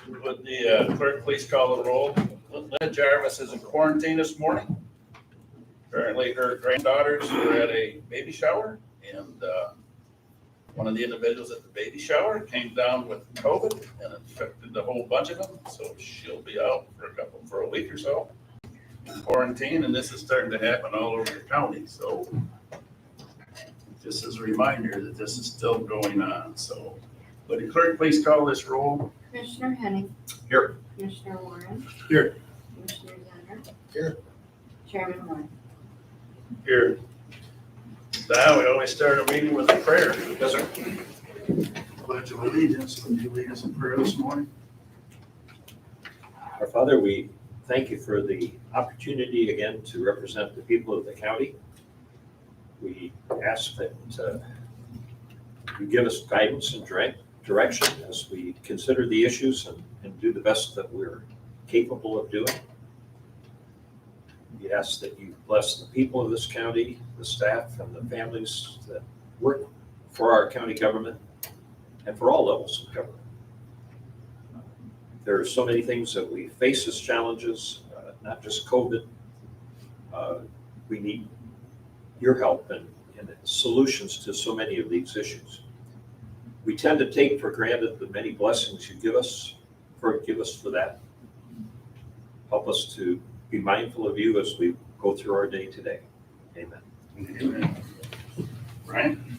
Would the clerk please call the roll? Lynn Jarvis is in quarantine this morning. Apparently her granddaughters were at a baby shower, and one of the individuals at the baby shower came down with COVID and infected a whole bunch of them. So she'll be out for a week or so in quarantine, and this is starting to happen all over the county. So just as a reminder that this is still going on. So would the clerk please call this roll? Commissioner Henning. Here. Commissioner Warren. Here. Commissioner Zenner. Here. Chairman White. Here. Now, we always start a meeting with a prayer. Yes, sir. Pledge of allegiance. Would you lead us in prayer this morning? Our Father, we thank you for the opportunity again to represent the people of the county. We ask that you give us guidance and direction as we consider the issues and do the best that we're capable of doing. We ask that you bless the people of this county, the staff and the families that work for our county government and for all levels of government. There are so many things that we face as challenges, not just COVID. We need your help and solutions to so many of these issues. We tend to take for granted the many blessings you give us. Forgive us for that. Help us to be mindful of you as we go through our day today. Amen. Amen. Brian?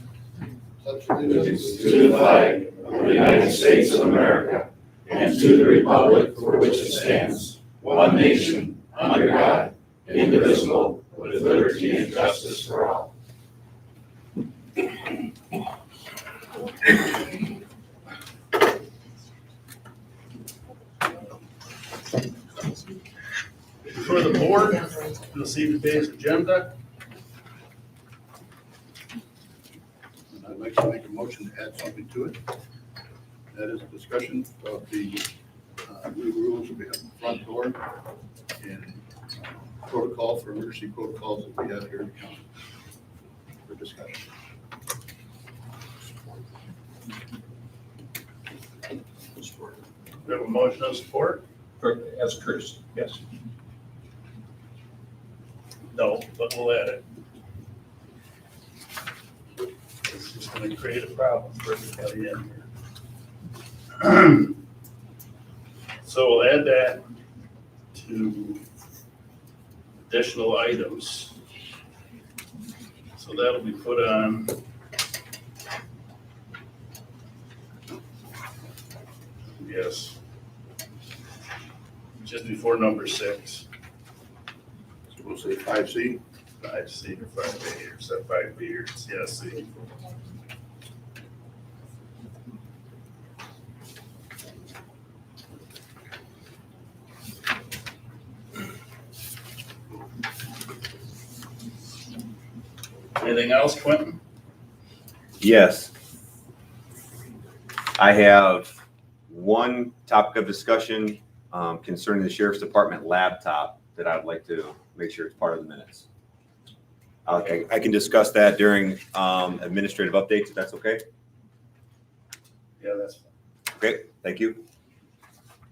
Allegiance to the flag of the United States of America and to the republic for which it stands, one nation, under God, indivisible, with liberty and justice for all. For the board, you'll see today's agenda. And I'd like to make a motion to add something to it. That is a discussion of the new rules that we have in the front door and protocol for emergency protocols that we have here in the county for discussion. We have a motion of support? As courtesy, yes. No, but we'll add it. It's just gonna create a problem for everybody in here. So we'll add that to additional items. So that'll be put on. Yes. Just before number 6. So we'll say 5C. 5C or 5A or 5B or C. Anything else, Quentin? Yes. I have one topic of discussion concerning the Sheriff's Department laptop that I'd like to make sure it's part of the minutes. Okay, I can discuss that during administrative updates, if that's okay? Yeah, that's fine. Okay, thank you.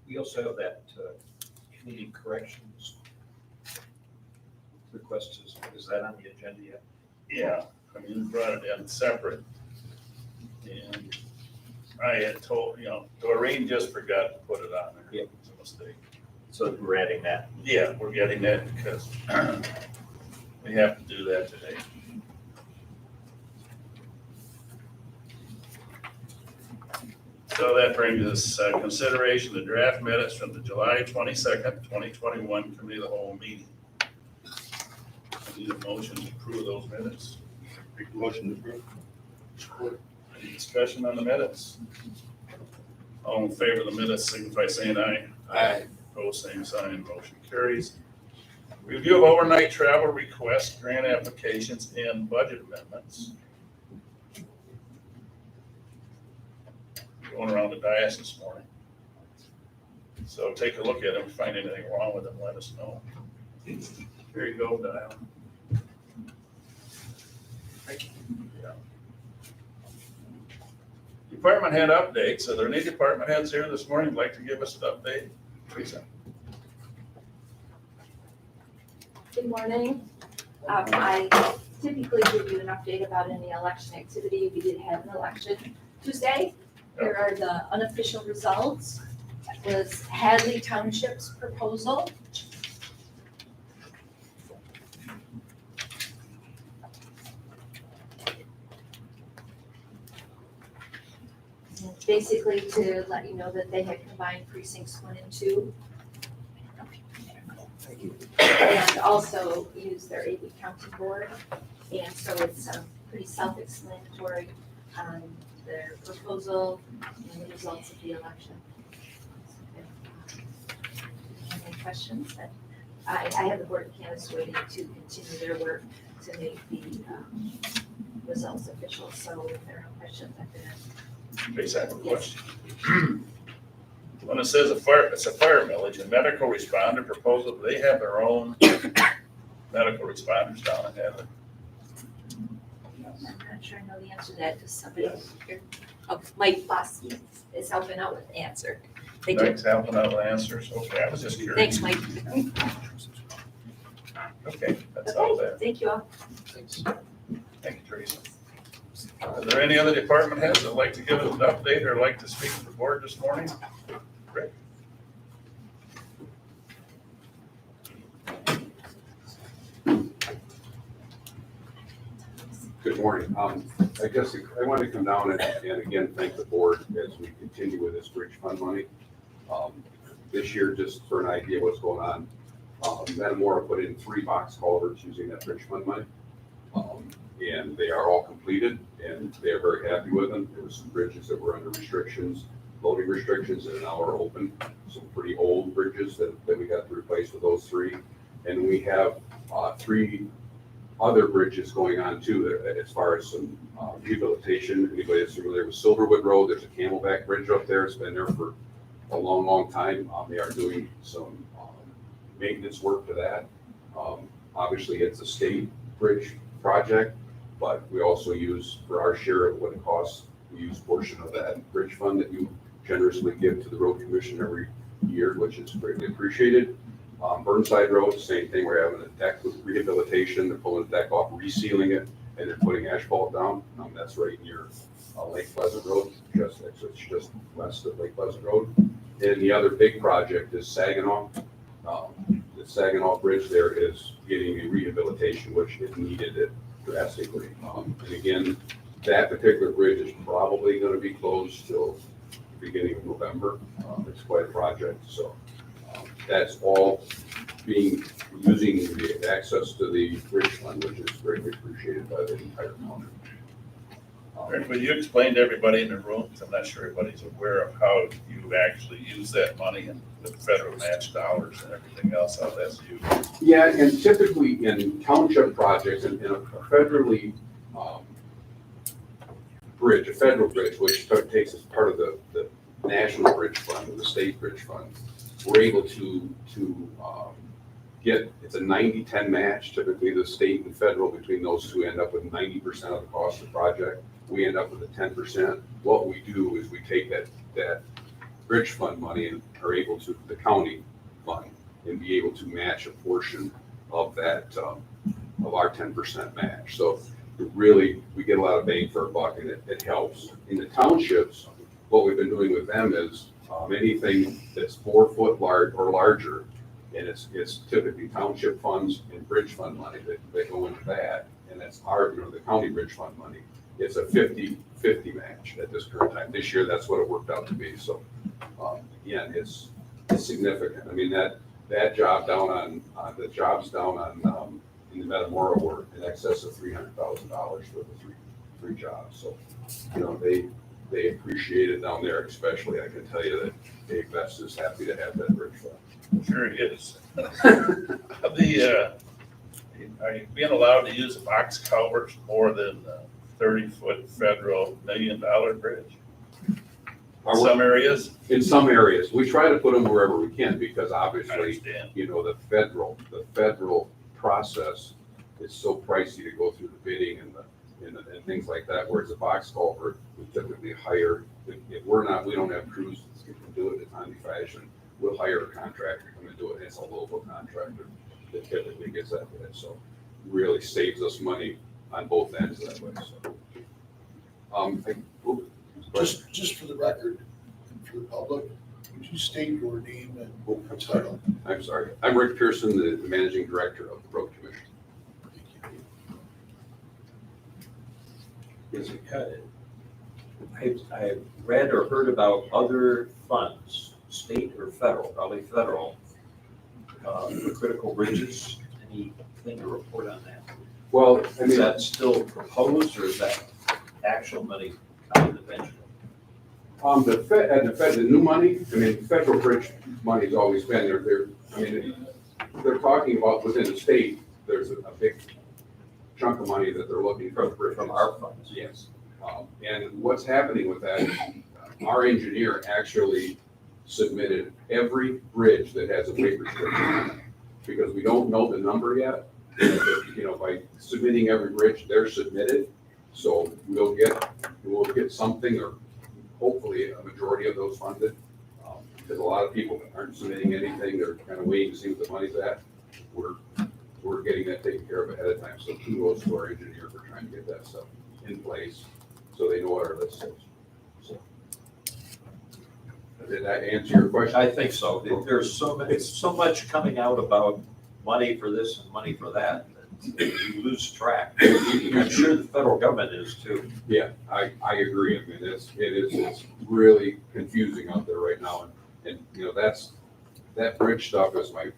We also have that community corrections request. Is that on the agenda yet? Yeah, I mean, we brought it in separate. And I had told, Doreen just forgot to put it on there. Yeah. It's a mistake. So we're adding that. Yeah, we're getting that because we have to do that today. So that brings us consideration of the draft minutes from the July 22nd, 2021 Committee of the Whole meeting. I need a motion to approve those minutes. Make a motion to approve. Support. Any discussion on the minutes? All in favor of the minutes, signify by saying aye. Aye. Opposed, same sign, motion carries. Review of overnight travel requests, grant applications, and budget amendments. Going around the dais this morning. So take a look at them, if you find anything wrong with them, let us know. Here you go, Dial. Thank you. Yeah. You Department head updates. Are there any department heads here this morning who'd like to give us an update? Teresa? Good morning. I typically give you an update about any election activity. We did have an election Tuesday. Here are the unofficial results. That was Hadley Township's proposal. And basically to let you know that they had combined precincts 1 and 2. Thank you. And also use their AB county board. And so it's pretty self-explanatory on their proposal and the results of the election. Any questions? I have the board of candidates waiting to continue their work to make the results official. So if there are no questions, I can ask. Teresa, I have a question. When it says it's a fire millage, a medical responder proposal, do they have their own medical responders down in Hadley? I'm not sure I know the answer to that. Does somebody here? Oh, Mike Foskey is helping out with the answer. They do. Mike's helping out with answers. Okay, I was just curious. Thanks, Mike. Okay, that's all Okay, there. thank you all. Thank you, Teresa. Are there any other department heads that'd like to give us an update or like to speak to the board this morning? Rick? Good morning. I guess I want to come down and again, thank the board as we continue with this bridge fund money. This year, just for an idea of what's going on, Metamora put in 3 box culverts using that bridge fund money. And they are all completed and they are very happy with them. There were some bridges that were under restrictions, loading restrictions, and now are open. Some pretty old bridges that we got to replace with those 3. And we have 3 other bridges going on too, as far as some rehabilitation. Anybody that's familiar with Silverwood Road, there's a Camelback Bridge up there. It's been there for a long, long time. They are doing some maintenance work for that. Obviously, it's a state bridge project, but we also use, for our share of what it costs, we use portion of that bridge fund that you generously give to the road commission every year, which is greatly appreciated. Burnside Road, same thing. We're having a deck with rehabilitation. They're pulling the deck off, resealing it, and they're putting asphalt down. That's right near Lake Pleasant Road, it's just west of Lake Pleasant Road. And the other big project is Saginaw. The Saginaw Bridge there is getting a rehabilitation, which it needed it drastically. And again, that particular bridge is probably going to be closed till the beginning of November. It's quite a project, so that's all using the access to the bridge fund, which is greatly appreciated by the entire county. Rick, will you explain to everybody in the room, because I'm not sure everybody's aware of how you actually use that money and the federal match dollars and everything else, how that's used? Yeah, and typically in township projects and in a federally a federal bridge, which takes as part of the national bridge fund or the state bridge fund, we're able to get, it's a 90-10 match. Typically the state and federal, between those two, end up with 90% of the cost of the project. We end up with a 10%. What we do is we take that bridge fund money and are able to, the county fund, and be able to match a portion of that, of our 10% match. So really, we get a lot of bang for a buck, and it helps. In the townships, what we've been doing with them is anything that's 4 foot large or larger, and it's typically township funds and bridge fund money that go into that, and that's our, the county bridge fund money. It's a 50-50 match at this current time. This year, that's what it worked out to be. So again, it's significant. I mean, that job down on the jobs down on in the Metamora were in excess of $300,000 for the three jobs. So they appreciate it down there, especially. I can tell you that Dave Best is happy to have that bridge fund. Sure he is. Are you being allowed to use a box culverts more than 30-foot federal $1 million bridge? Some areas? In some areas. We try to put them wherever we can, because I obviously, understand. the federal process is so pricey to go through the bidding and things like that, whereas a box culvert, we typically hire if we're not, we don't have crews that can do it in a timely fashion, we'll hire a contractor to come and do it, and it's a local contractor that typically gets that bid, so really saves us money on both ends that way, so. Just for the record, and for the public, would you state your name and title? I'm sorry, I'm Rick Pearson, the managing director of the road commission. Is it I've read or heard about other funds, state or federal, probably federal, for critical bridges. Anything to report on that? Well, I Is mean, that still proposed or is that actual money coming eventually? the new money, I mean, federal bridge money's always been there, they're talking about within the state, there's a big chunk of money that they're looking for bridges. From our funds? Yes. And what's happening with that, our engineer actually submitted every bridge that has a weight restriction on it, because we don't know the number yet. You know, by submitting every bridge, they're submitted, so we'll get something, or hopefully a majority of those funded. Because a lot of people aren't submitting anything, they're kind of waiting to see what the money's at. We're getting that taken care of ahead of time, so kudos to our engineer for trying to get that stuff in place, so they know what our list is. So, did that answer your question? I think so. There's so much coming out about money for this and money for that, that you lose track. I'm sure the federal government is too. Yeah, I agree. I mean, it's really confusing out there right now, and you know, that bridge stuff is my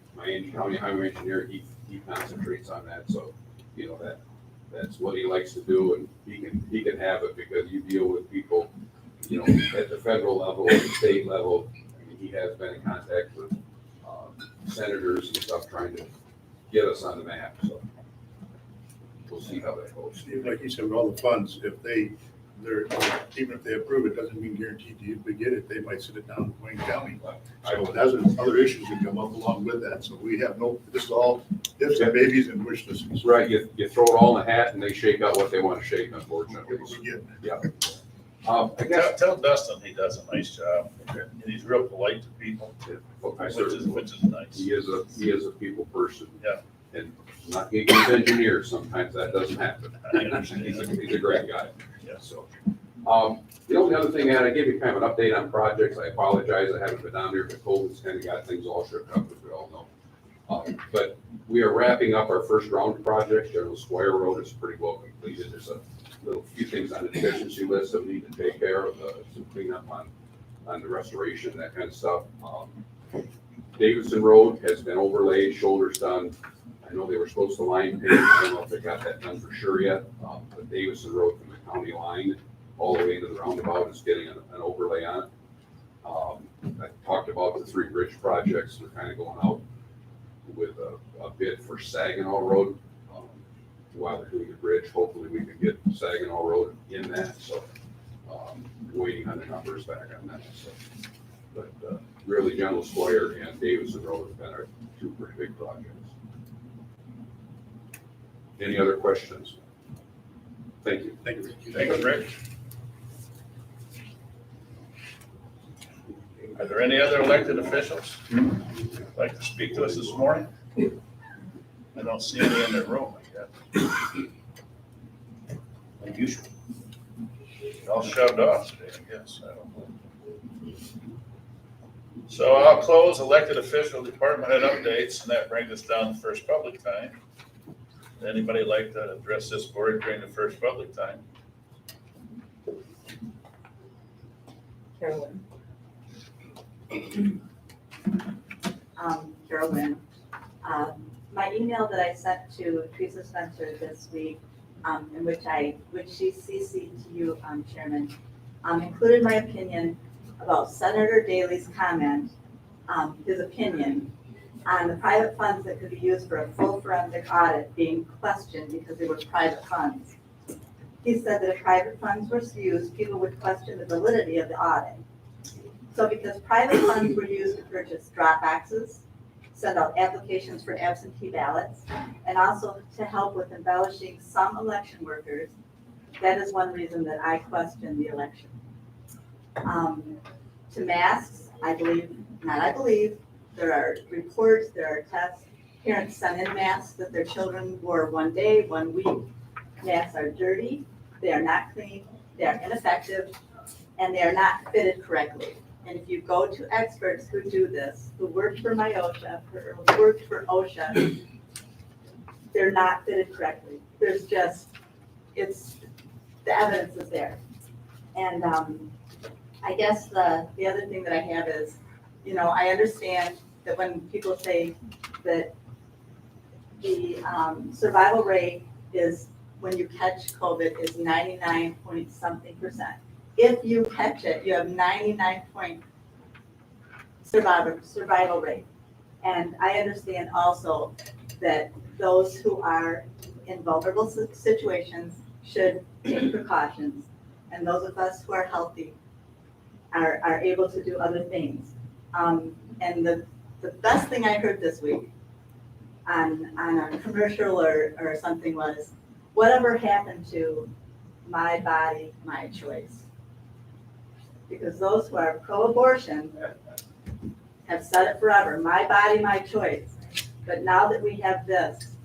county highway engineer, he concentrates on that, so, you know, that's what he likes to do, and he can have it, because you deal with people, you know, at the federal level, at the state level. I mean, he has been in contact with senators and stuff, trying to get us on the map, so we'll see how that goes. Like you said, with all the funds, even if they approve it, doesn't mean guaranteed to get it. They might sit it down in Wayne County. So that's other issues that come up along with that. So we have this is all ifs and babies and wish lists. Right, you throw it all in a hat, and they shake out what they want to shake, unfortunately. Yeah. I guess, Tell Dustin he does a nice job, and he's real polite to people, which is nice. he is a people person. Yeah. And not against engineers, sometimes that doesn't happen. I understand. He's a great guy. Yeah. So, the only other thing, I gave you kind of an update on projects. I apologize, I haven't been down there, but COVID's kind of got things all shook up, as we all know. But we are wrapping up our first round of projects. General Square Road is pretty well completed. There's a few things on the deficiency list that we need to take care of, some cleanup on the restoration, that kind of stuff. Davidson Road has been overlaid, shoulders done. I know they were supposed to line paint. I don't know if they got that done for sure yet. But Davidson Road from the county line all the way into the roundabout is getting an overlay on it. I talked about the 3 bridge projects. They're kind of going out with a bid for Saginaw Road. While they're doing the bridge, hopefully we can get Saginaw Road in that. So waiting on the numbers back on that. So, but really, General Square and Davidson Road have been our 2 pretty big projects. Any other questions? Thank you. Thank you. Thanks, Rick. Are there any other elected officials who'd like to speak to us this morning? I don't see any in the room, I guess. Unusual. All shoved off today, I guess. I don't know. So I'll close elected official department head updates, and that brings us down to first public time. Anybody like to address this board during the first public time? Carolyn. Carolyn, my email that I sent to Teresa Spencer this week, in which she CC'd to you, Chairman, included my opinion about Senator Daley's comment, his opinion on the private funds that could be used for a full forensic audit being questioned because they were private funds. He said that if private funds were used, people would question the validity of the audit. So because private funds were used to purchase drop boxes, send out applications for absentee ballots, and also to help with embellishing some election workers, that is one reason that I question the election. To masks, there are reports, there are tests. Parents send in masks that their children wore one day, 1 week. Masks are dirty, they are not clean, they are ineffective, and they are not fitted correctly. And if you go to experts who do this, who work for MIOSHA, who work for OSHA, they're not fitted correctly. There's just, the evidence is there. And I guess the other thing that I have is, I understand that when people say that the survival rate is, when you catch COVID, is 99 point something percent. If you catch it, you have 99 point survival rate. And I understand also that those who are in vulnerable situations should take precautions. And those of us who are healthy are able to do other things. And the best thing I heard this week on a commercial or something was, whatever happened to my body, my choice? Because those who are pro-abortion have said it forever, my body, my choice. But now that we have this,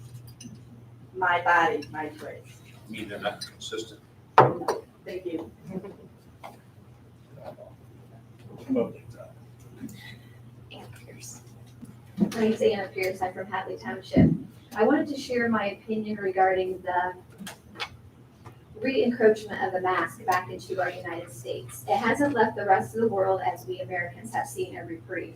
my body, my choice. I mean, they're not consistent. No, thank you. Anna Pierce. My name's Anna Pierce. I'm from Hadley Township. I wanted to share my opinion regarding the re-encroachment of the mask back into our United States. It hasn't left the rest of the world as we Americans have seen a reprieve.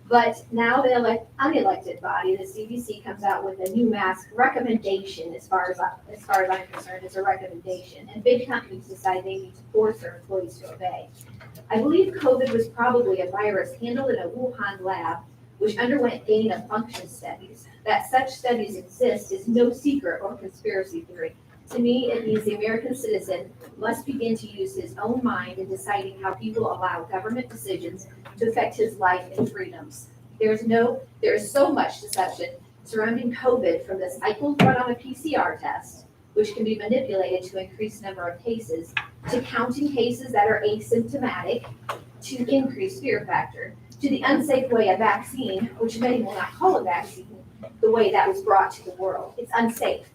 But now the unelected body, the CDC, comes out with a new mask recommendation. As far as I'm concerned, it's a recommendation, and big companies decide they need to force their employees to obey. I believe COVID was probably a virus handled in a Wuhan lab, which underwent gain of function studies. That such studies exist is no secret or conspiracy theory. To me, it means the American citizen must begin to use his own mind in deciding how he will allow government decisions to affect his life and freedoms. There is so much deception surrounding COVID, from the cycles run on a PCR test, which can be manipulated to increase number of cases, to counting cases that are asymptomatic to increase fear factor, to the unsafe way a vaccine, which many will not call a vaccine, the way that was brought to the world. It's unsafe.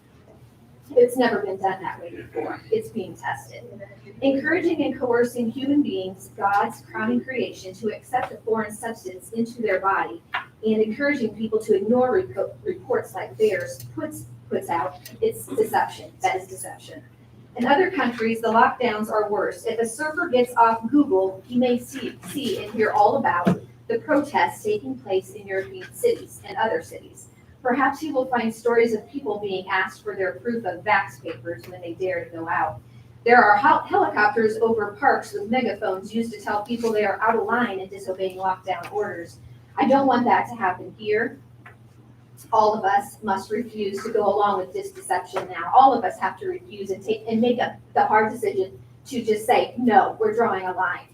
It's never been done that way before. It's being tested. Encouraging and coercing human beings, God's crowning creation, to accept a foreign substance into their body, and encouraging people to ignore reports like theirs puts out, it's deception. That is deception. In other countries, the lockdowns are worse. If a surfer gets off Google, he may see and hear all about the protests taking place in European cities and other cities. Perhaps he will find stories of people being asked for their proof of vax papers when they dare to go out. There are helicopters over parks with megaphones used to tell people they are out of line and disobeying lockdown orders. I don't want that to happen here. All of us must refuse to go along with this deception now. All of us have to refuse and make the hard decision to just say, no, we're drawing a line.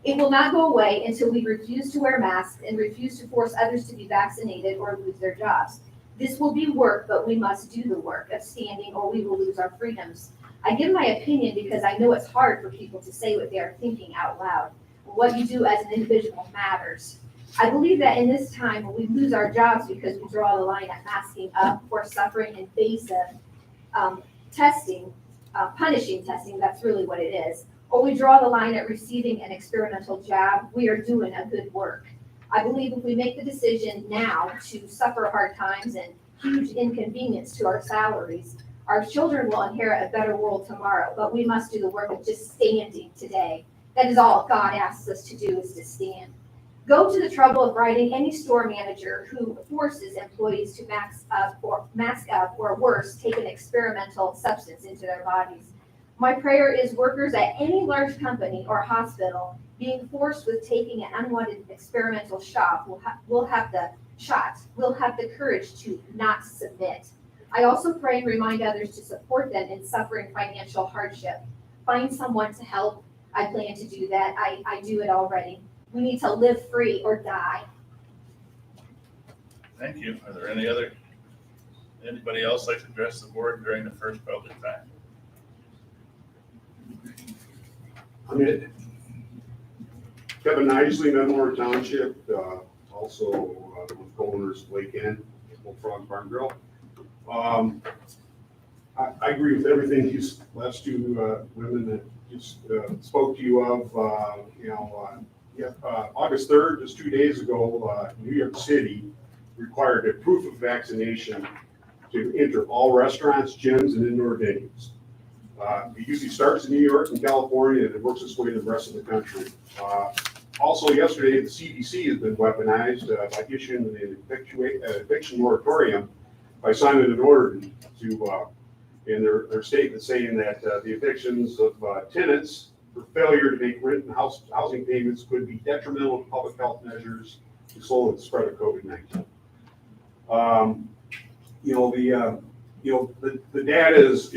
It will not go away until we refuse to wear masks and refuse to force others to be vaccinated or lose their jobs. This will be work, but we must do the work of standing, or we will lose our freedoms. I give my opinion because I know it's hard for people to say what they are thinking out loud. What you do as an individual matters. I believe that in this time, when we lose our jobs because we draw the line at masking up or suffering invasive testing, punishing testing, that's really what it is, or we draw the line at receiving an experimental jab, we are doing a good work. I believe if we make the decision now to suffer hard times and huge inconvenience to our salaries, our children will inherit a better world tomorrow, but we must do the work of just standing today. That is all God asks us to do, is to stand. Go to the trouble of writing any store manager who forces employees to mask up or worse, take an experimental substance into their bodies. My prayer is workers at any large company or hospital being forced with taking an unwanted experimental shot will have the courage to not submit. I also pray and remind others to support them in suffering financial hardship. Find someone to help. I plan to do that. I do it already. We need to live free or die. Thank you. Are there anybody else like to address the board during the first public time? I mean, Kevin Nisley, Meadmore Township, also with co-owners of Lake End, Old Frog Barn Grill. I agree with everything these last two women that just spoke to you of. August 3rd, just 2 days ago, New York City required a proof of vaccination to enter all restaurants, gyms, and indoor venues. It usually starts in New York and California, and it works its way to the rest of the country. Also, yesterday, the CDC has been weaponized by issuing an eviction moratorium by signing an order to, in their statement saying that the evictions of tenants for failure to make rent and housing payments could be detrimental to public health measures to slow the spread of COVID-19. The data is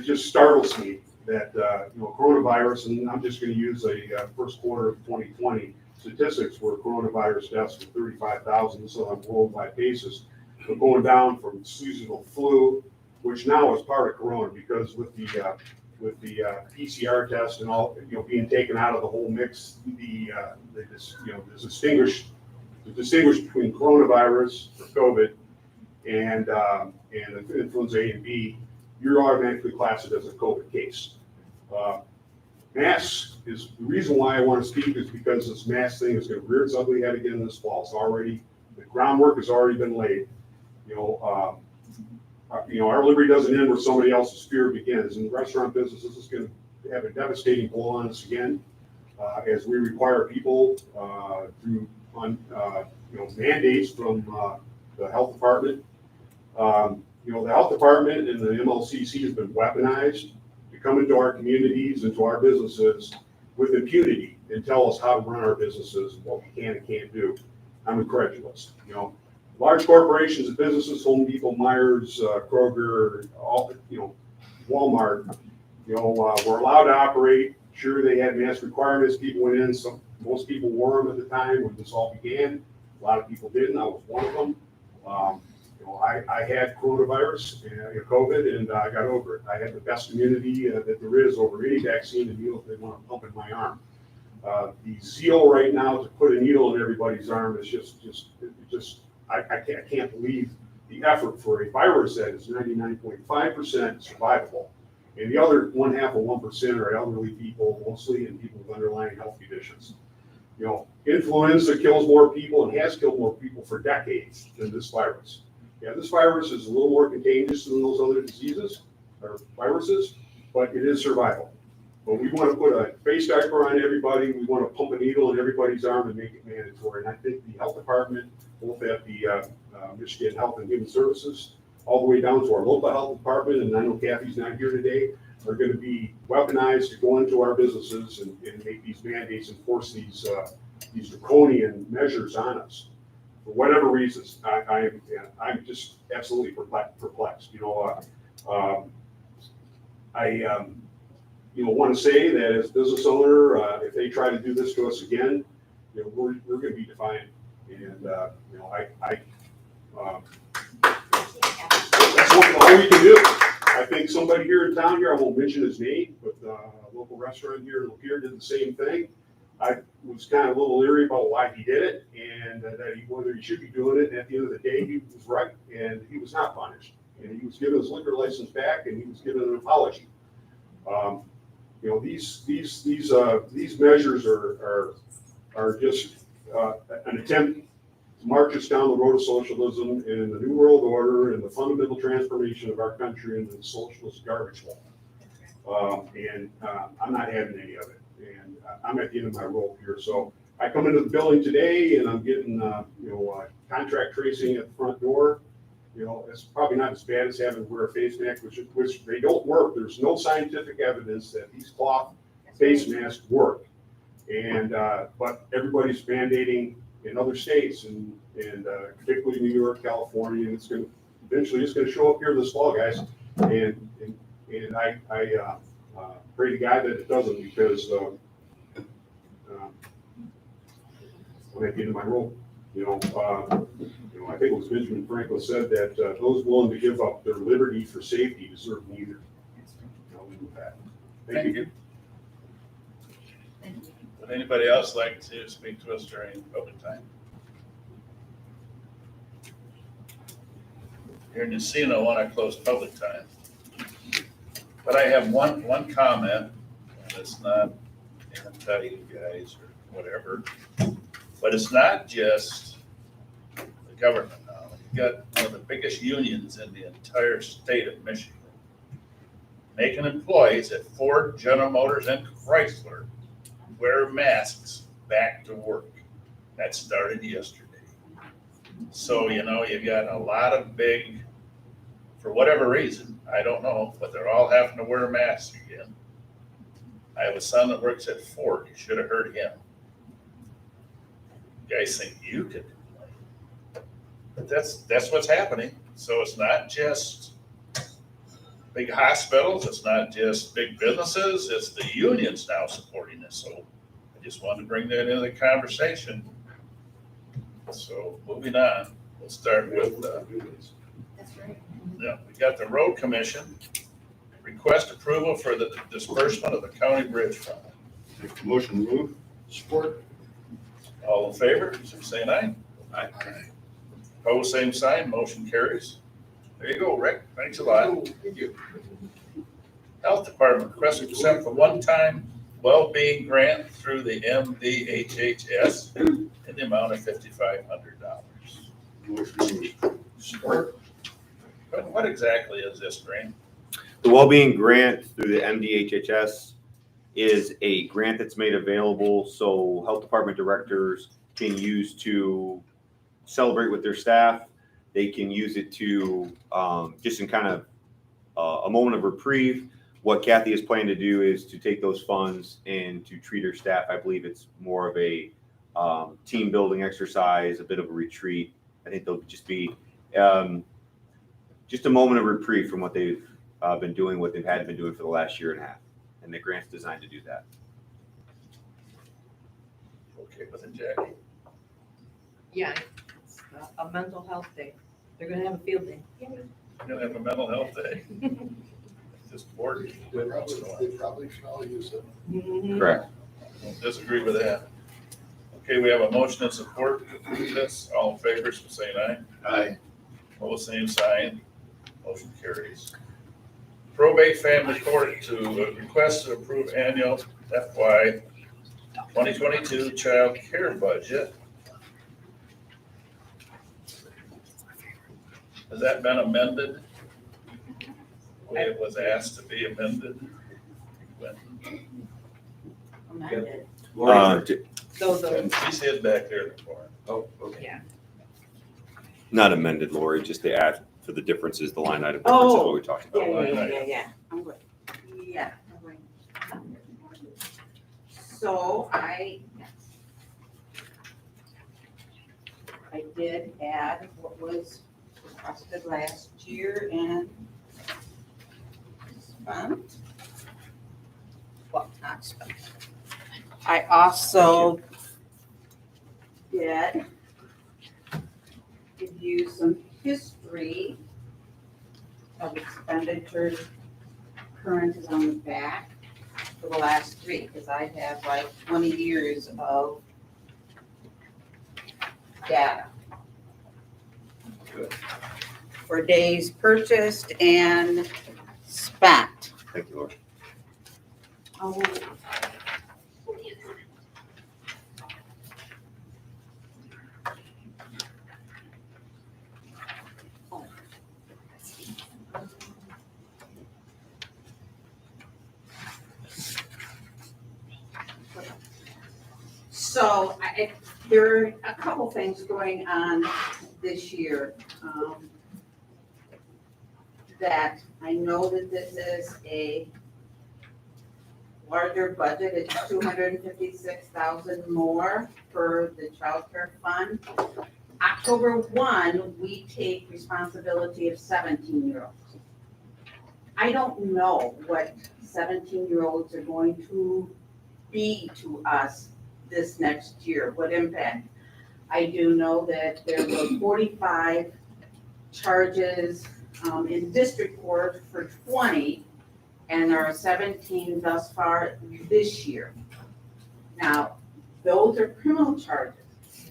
just startles me that coronavirus, and I'm just going to use a first quarter of 2020 statistics where coronavirus deaths were 35,000, so on a worldwide basis, but going down from seasonal flu, which now is part of corona because with the PCR test and all being taken out of the whole mix, the distinguish between coronavirus or COVID and influenza A and B, you're automatically classified as a COVID case. Masks is the reason why I want to speak is because this mask thing is going to rear its ugly head again this fall. The groundwork has already been laid. Our liberty doesn't end where somebody else's fear begins. In the restaurant business, this is going to have a devastating blow on us again as we require people through mandates from the health department. The health department and the MLCC has been weaponized to come into our communities, into our businesses with impunity and tell us how to run our businesses and what we can and can't do. I'm incredulous. Large corporations and businesses, Home Depot, Myers, Kroger, Walmart, were allowed to operate. Sure, they had mask requirements. People went in. Most people wore them at the time when this all began. A lot of people didn't. I was one of them. I had coronavirus, COVID, and I got over it. I had the best immunity that there is over any vaccine and needle if they want to pump in my arm. The zeal right now to put a needle in everybody's arm is just I can't believe the effort for a virus that is 99.5% survivable. And the other 0.5% are elderly people mostly and people with underlying health conditions. Influenza kills more people and has killed more people for decades than this virus. Yeah, this virus is a little more contagious than those other diseases or viruses, but it is survivable. But we want to put a face diaper on everybody. We want to pump a needle in everybody's arm and make it mandatory. And I think the health department, both at the Michigan Health and Human Services, all the way down to our local health department, and I know Kathy's not here today, are going to be weaponized to go into our businesses and make these mandates and force these draconian measures on us. For whatever reasons, I'm just absolutely perplexed. I want to say that as a business owner, if they try to do this to us again, we're going to be defiant. And that's all we can do. I think somebody here in town here, I won't mention his name, but a local restaurant here in Lapeer did the same thing. I was kind of a little leery about why he did it and whether he should be doing it. And at the end of the day, he was right, and he was not punished. And he was given his liquor license back, and he was given an apology. These measures are just an attempt to march us down the road of socialism and the New World Order and the fundamental transformation of our country into the socialist garbage hole. I'm not having any of it. And I'm at the end of my rope here. So I come into the building today and I'm getting, contract tracing at the front door. It's probably not as bad as having to wear a face mask, which they don't work. There's no scientific evidence that these cloth face masks work. And, but everybody's mandating in other states and particularly New York, California, and it's eventually going to show up here this fall, guys. And I pray to God that it doesn't, because I'm at the end of my rope. I think it was Benjamin Franklin said that those willing to give up their liberty for safety deserve neither. I'll leave with that. Thank you. Would anybody else like to speak to us during public time? Here in Encino, I want to close public time. But I have one comment, and it's not anti you guys or whatever, but it's not just the government now. You've got one of the biggest unions in the entire state of Michigan making employees at Ford, General Motors, and Chrysler wear masks back to work. That started yesterday. So, you've got a lot of big, for whatever reason, I don't know, but they're all having to wear masks again. I have a son that works at Ford. You should have heard him. You guys think you could complain. But that's what's happening. So it's not just big hospitals, it's not just big businesses, it's the unions now supporting this. So I just wanted to bring that into the conversation. So moving on, we'll start with, That's right. we got the road commission. Request approval for the disbursement of the county bridge fund. Make the motion to move. Support. All in favor, say aye. Aye. Opposed, same sign, motion carries. There you go, Rick, thanks a lot. Thank you. Health Department request consent for one-time well-being grant through the MDHHS in the amount of $5,500. Motion to move. Support. What exactly is this grant? The Wellbeing Grant through the MDHHS is a grant that's made available so health department directors can use to celebrate with their staff. They can use it to, just in kind of a moment of reprieve. What Kathy is planning to do is to take those funds and to treat her staff. I believe it's more of a team building exercise, a bit of a retreat. I think they'll just be just a moment of reprieve from what they've been doing, what they've had been doing for the last year and a half. And the grant's designed to do that. Okay, with it, Jackie. Yeah, it's a mental health day. They're gonna have a field day. You're gonna have a mental health day. Just bored. They probably should all use it. Correct. Don't disagree with that. Okay, we have a motion and support for this. All in favor, say aye. Aye. All the same sign, motion carries. Probate Family Court to request to approve annual FY 2022 child care budget. Has that been amended? It was asked to be amended. Amended. So She's hid back there before. Oh, okay. yeah. Not amended, Lori, just to add for the differences, the line item differences, what we talked about. Yeah. I'm good. Yeah. I'm good. So I did add what was requested last year and spent. Well, not spent. I also did give you some history of expenditures. Current is on the back for the last three, because I have like 20 years of data. Good. For days purchased and spent. Thank you, Lori. Oh. So there are a couple things going on this year that I know that this is a larger budget. It's $256,000 more for the child care fund. October 1, we take responsibility of 17-year-olds. I don't know what 17-year-olds are going to be to us this next year, what impact. I do know that there were 45 charges in district court for 20, and there are 17 thus far this year. Now, those are criminal charges.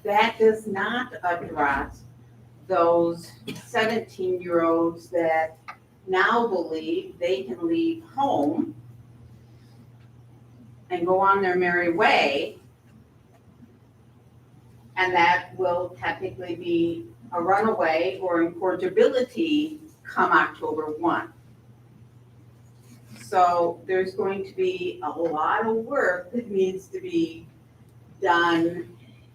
That does not address those 17-year-olds that now believe they can leave home and go on their merry way, and that will technically be a runaway or incorrigibility come October 1. So there's going to be a lot of work that needs to be done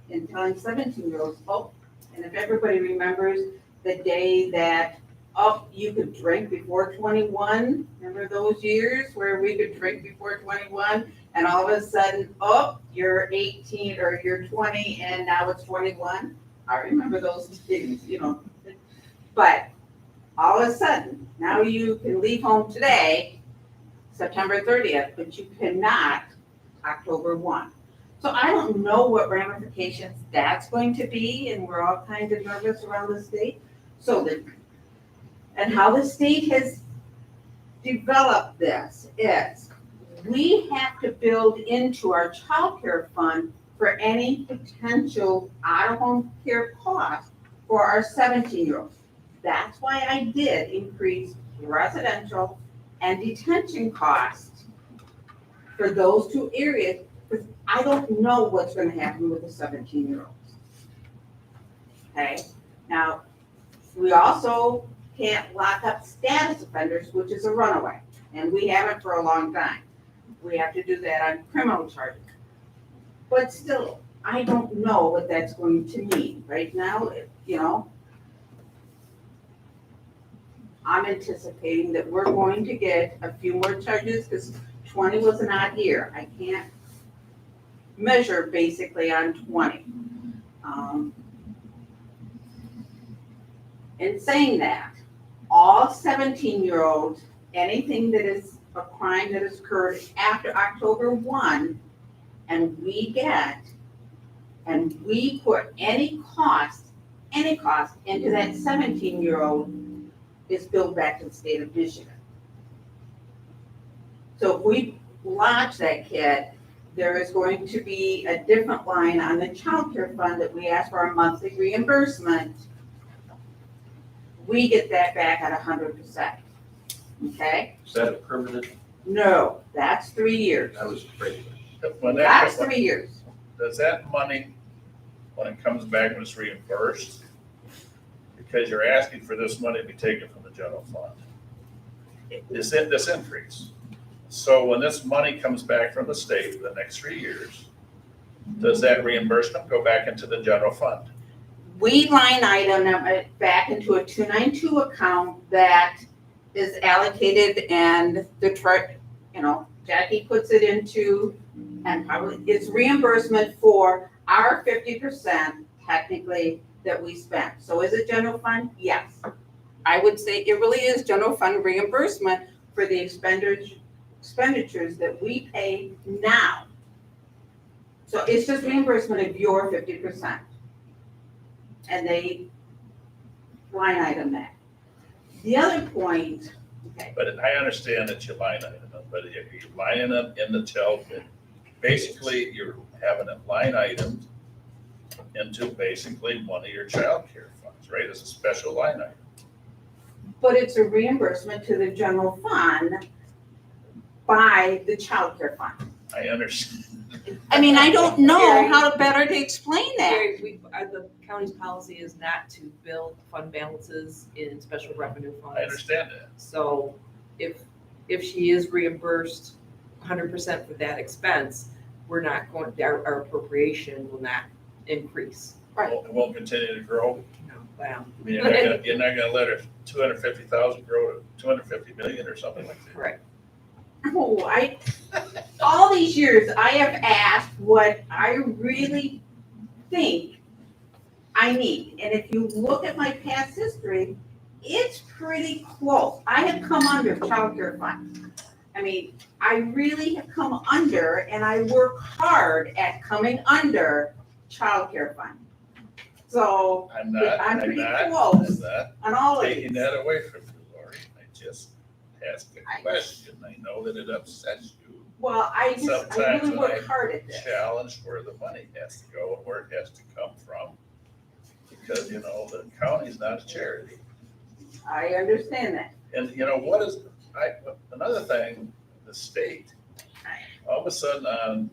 in telling 17-year-olds, oh, and if everybody remembers the day that, oh, you could drink before 21, remember those years where we could drink before 21, and all of a sudden, oh, you're 18 or you're 20 and now it's 21? I remember those things, you know. But all of a sudden, now you can leave home today, September 30th, but you cannot October 1. So I don't know what ramifications that's going to be, and we're all kind of nervous around the state. And how the state has developed this is we have to build into our child care fund for any potential out-of-home care costs for our 17-year-olds. That's why I did increase residential and detention costs for those two areas, because I don't know what's gonna happen with the 17-year-olds. Okay, now, we also can't lock up status offenders, which is a runaway, and we haven't for a long time. We have to do that on criminal charges. But still, I don't know what that's going to mean. Right now, you know, I'm anticipating that we're going to get a few more charges because 20 was an odd year. I can't measure basically on 20. In saying that, all 17-year-olds, anything that is a crime that has occurred after October 1, and we put any cost into that 17-year-old is billed back to the state of Michigan. So if we lodge that kid, there is going to be a different line on the child care fund that we ask for a monthly reimbursement. We get that back at 100%, okay? Is that a permanent? No, that's 3 years. I was afraid. When That's that, 3 years. does that money, when it comes back, when it's reimbursed, because you're asking for this money to be taken from the general fund? This increase. So when this money comes back from the state for the next 3 years, does that reimbursement go back into the general fund? We line item it back into a 292 account that is allocated, and Jackie puts it into, and probably it's reimbursement for our 50% technically that we spent. So is it general fund? Yes. I would say it really is general fund reimbursement for the expenditures that we pay now. So it's just reimbursement of your 50%. And they line item that. The other point, okay, But I understand that you line item them, but if you're lining them in the child, basically you're having it line items into basically one of your child care funds, right? It's a special line item. but it's a reimbursement to the general fund by the child care fund. I understand. I mean, I don't know how to better to explain that. Gary, the county's policy is not to build fund balances in special revenue funds. I understand that. So if she is reimbursed 100% for that expense, we're not going, our appropriation will not increase. It won't continue to grow. No, wow. I mean, you're not gonna let her 250,000 grow to 250 million or something like that. Right. Oh, all these years, I have asked what I really think I need. And if you look at my past history, it's pretty close. I have come under child care fund. I mean, I really have come under, and I work hard at coming under child care fund. So I'm not close on all of taking these. that away from you, Lori. I just asked a question. I know that it upsets you. Well, I really Sometimes work hard at this. challenged where the money has to go and where it has to come from. Because, you know, the county's not a charity. I understand that. And, you know, another thing, the state, all of a sudden on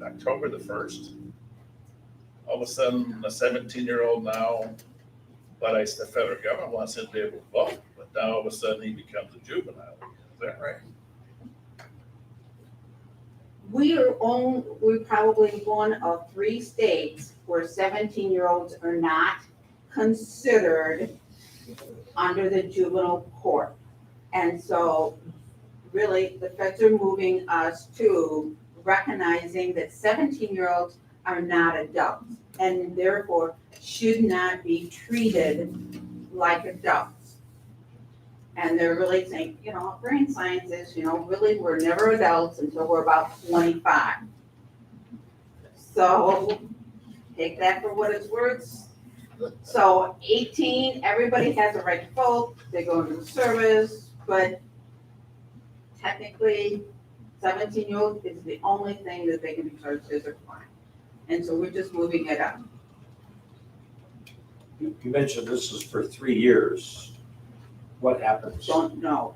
October the 1st, all of a sudden, a 17-year-old now, but the federal government wants him to be able to vote, but now all of a sudden he becomes a juvenile. Is that right? We're probably one of 3 states where 17-year-olds are not considered under the juvenile court. And so really, the feds are moving us to recognizing that 17-year-olds are not adults and therefore should not be treated like adults. And they're really saying, you know, brain science is, you know, really, we're never adults until we're about 25. So take that for what it's worth. So 18, everybody has a right to vote, they go into the service, but technically 17-year-old is the only thing that they can be charged as a crime. And so we're just moving it up. You mentioned this is for 3 years. What happens? Don't know.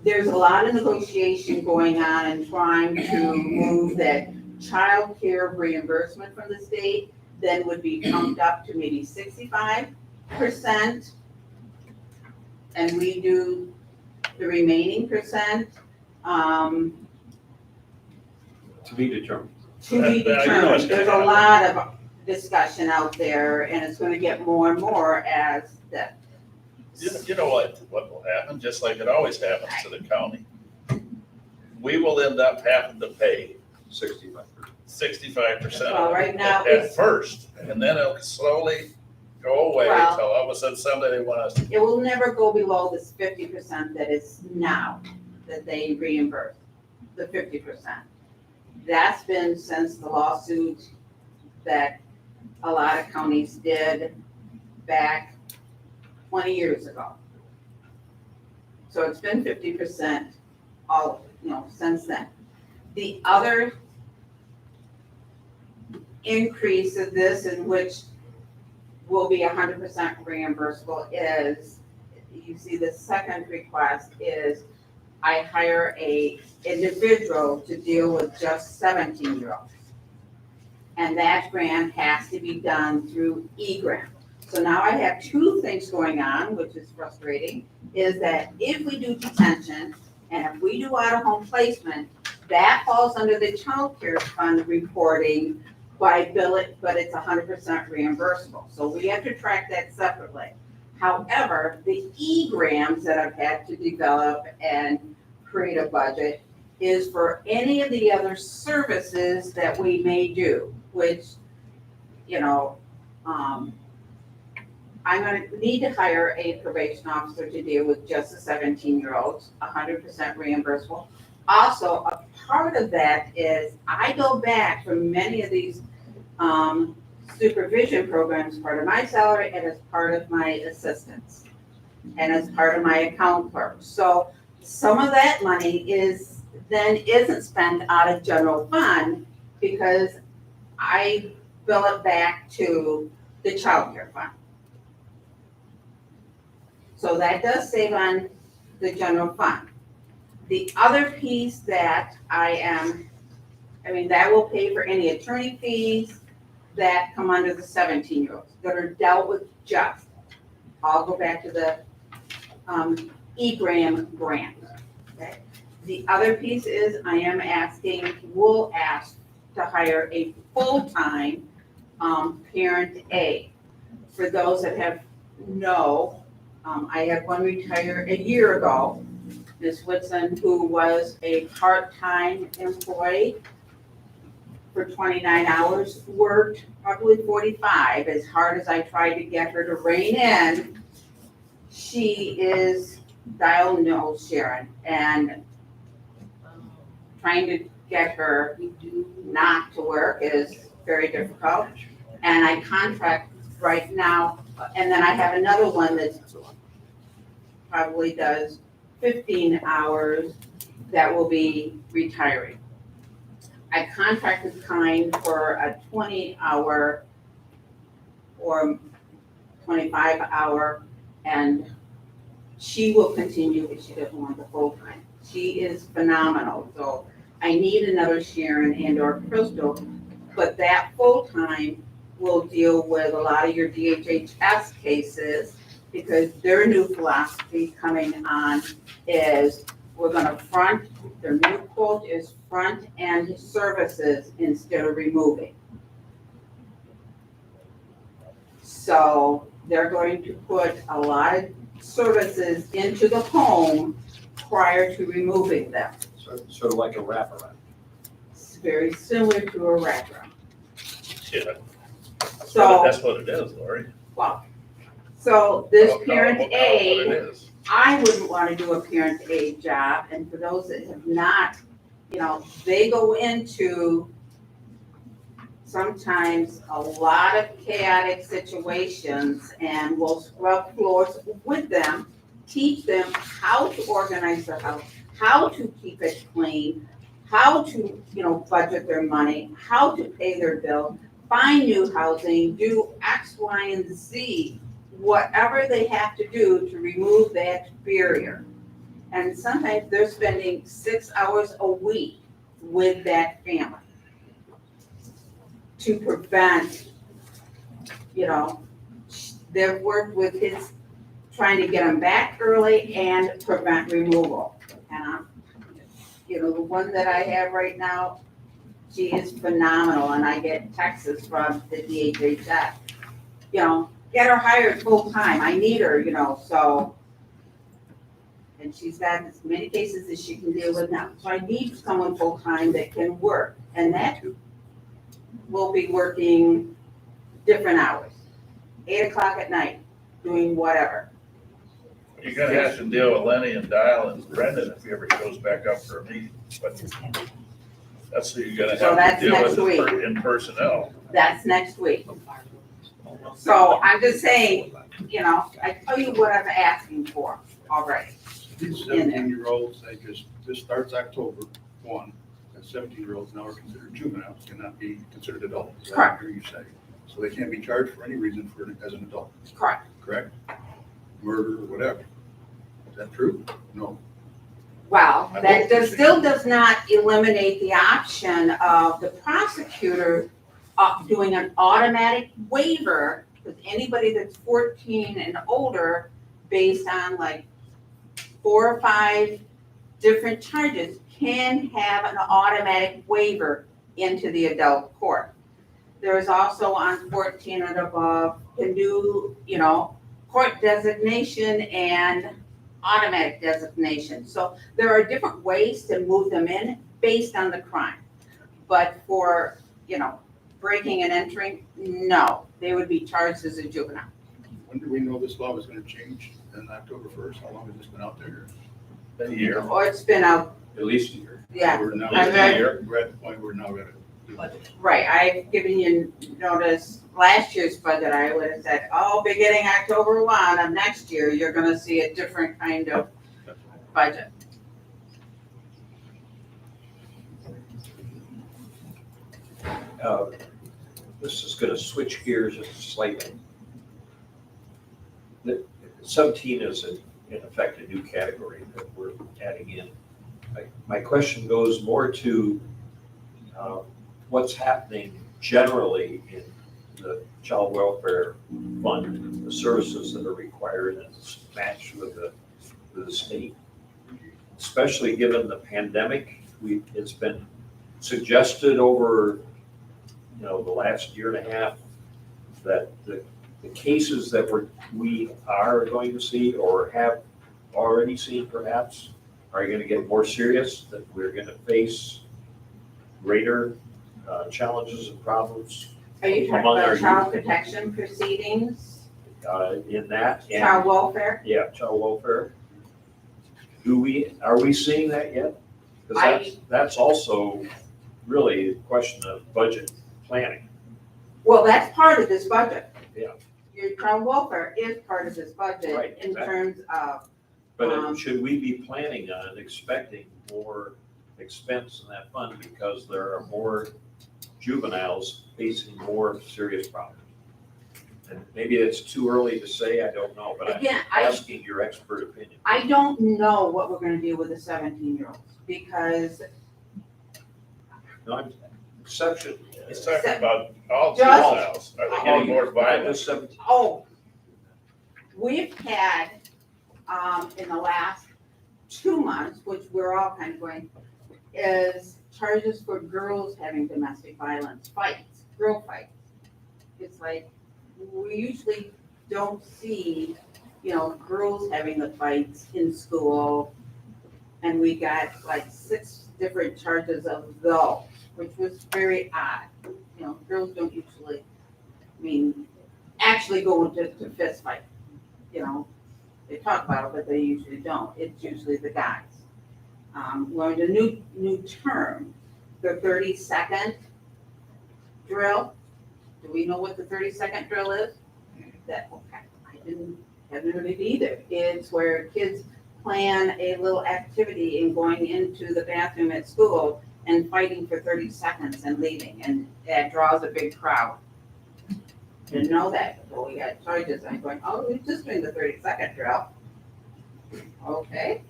There's a lot of negotiation going on and trying to move that child care reimbursement from the state then would be pumped up to maybe 65%. And we do the remaining percent, To be determined. to be You know what's determined. gonna There's a happen. lot of discussion out there and it's gonna get more and more as the You know what will happen, just like it always happens to the county? We will end up having to pay 65%. 65% Well, right now at it's- first, and then it'll slowly go away Well- until all of a sudden someday they want us to. It will never go below this 50% that is now, that they reimburse, the 50%. That's been since the lawsuit that a lot of counties did back 20 years ago. So it's been 50% all, since then. The other increase of this, in which will be 100% reimbursable, is, you see the second request is I hire a individual to deal with just 17-year-olds. And that grant has to be done through eGrant. So now I have 2 things going on, which is frustrating, is that if we do detention and if we do out-of-home placement, that falls under the child care fund reporting by bill it, but it's 100% reimbursable. So we have to track that separately. However, the e-grams that I've had to develop and create a budget is for any of the other services that we may do, which, I'm gonna need to hire a probation officer to deal with just the 17-year-olds, 100% reimbursable. Also, a part of that is I go back from many of these supervision programs, part of my salary and as part of my assistants and as part of my account clerk. So some of that money isn't spent out of general fund because I bill it back to the child care fund. So that does save on the general fund. The other piece that that will pay for any attorney fees that come under the 17-year-olds that are dealt with just. I'll go back to the eGram grant. Okay. The other piece is we'll ask to hire a full-time parent A. For those that I had one retire a year ago, Ms. Whitson, who was a part-time employee for 29 hours, worked probably 45, as hard as I tried to get her to rein in. She is diagnosed, Sharon, and trying to get her not to work is very difficult. And I contract right now, and then I have another one that probably does 15 hours that will be retiring. I contracted Kind for a 20-hour or 25-hour, and she will continue, but she doesn't want the full-time. She is phenomenal, so I need another Sharon and or Crystal, but that full-time will deal with a lot of your DHHS cases, because their new philosophy coming on is we're gonna front, their new quote is front end services instead of removing. So they're going to put a lot of services into the home prior to removing them. Sort of like a wraparound. It's very similar to a wraparound. Yeah. So, That's what it is, Lori. well, so this No, parent what aid, it is. I wouldn't want to do a parent aid job, and for those that have not, you know, they go into sometimes a lot of chaotic situations, and we'll scrub floors with them, teach them how to organize their house, how to keep it clean, how to, you know, budget their money, how to pay their bill, find new housing, do X, Y, and Z, whatever they have to do to remove that barrier. And sometimes they're spending 6 hours a week with that family to prevent, you know, they've worked with his, trying to get them back early and prevent removal. And you know, the one that I have right now, she is phenomenal, and I get texts from the DHHS, you know, get her hired full-time, I need her, you know, so. And she's got as many cases as she can deal with now, so I need someone full-time that can work, and that will be working different hours, 8 o'clock at night, doing whatever. You're gonna have to deal with Lenny and Dial and Brendan if he ever goes back up for a meeting, but that's who you're gonna So have that's to deal next with week. in personnel. That's next week. So I'm just saying, you know, I tell you what I'm asking for already. These In there. 17-year-olds, they just, this starts October 1, and 17-year-olds now are considered juveniles, cannot be considered adults. Is that what I hear you say? So they can't be charged for any reason for, as an adult, Correct. correct? Murder or whatever. Is that true? No. Well, I that hope does, you still does not eliminate the option of the prosecutor doing an automatic waiver with anybody that's 14 and older based on like 4 or 5 different charges can have an automatic waiver into the adult court. There is also on 14 and above, can do, you know, court designation and automatic designation. So there are different ways to move them in based on the crime. But for, you know, breaking and entering, no, they would be charged as a juvenile. When do we know this law is gonna change? On October 1st? How long has this been out there? A year. Or it's been out, At least a year. yeah, We're now, I read- we're at the point where we're now gonna do it. right, I've given you notice, last year's budget, I would have said, oh, beginning October 1 of next year, you're gonna see a different kind of budget. This is gonna switch gears just slightly. 17 is in effect a new category that we're adding in. My question goes more to what's happening generally in the child welfare fund, the services that are required and it's matched with the state. Especially given the pandemic, it's been suggested over, you know, the last year and a half that the cases that we are going to see or have already seen perhaps are going to get more serious, that we're going to face greater challenges and problems Are you talking Among our about child protection proceedings, in that. And child welfare? yeah, child welfare. Are we seeing that yet? Because that's also really a question of budget planning. Well, that's part of this budget. Yeah. Your child welfare is part of this budget Right, in exactly. terms of But should we be planning on expecting more expense in that fund because there are more juveniles facing more serious problems? And maybe it's too early to say, I don't know, but I'm Again, asking your expert opinion. I don't know what we're gonna do with the 17-year-olds, because No, I'm, exception. He's talking about all Just- juveniles. Are they getting more violent? Just 17. oh, we've had, in the last 2 months, which we're all kind of going, is charges for girls having domestic violence fights, girl fights. It's like, we usually don't see, girls having the fights in school. And we got like 6 different charges of those, which was very odd. Girls don't usually, actually go into fist fight. They talk about it, but they usually don't. It's usually the guys. Learned a new term, the 30-second drill. Do we know what the 30-second drill is? Haven't heard it either. It's where kids plan a little activity in going into the bathroom at school and fighting for 30 seconds and leaving, and that draws a big crowd. Didn't know that, well, we got charges. I'm going, oh, we're just doing the 30-second drill. Okay.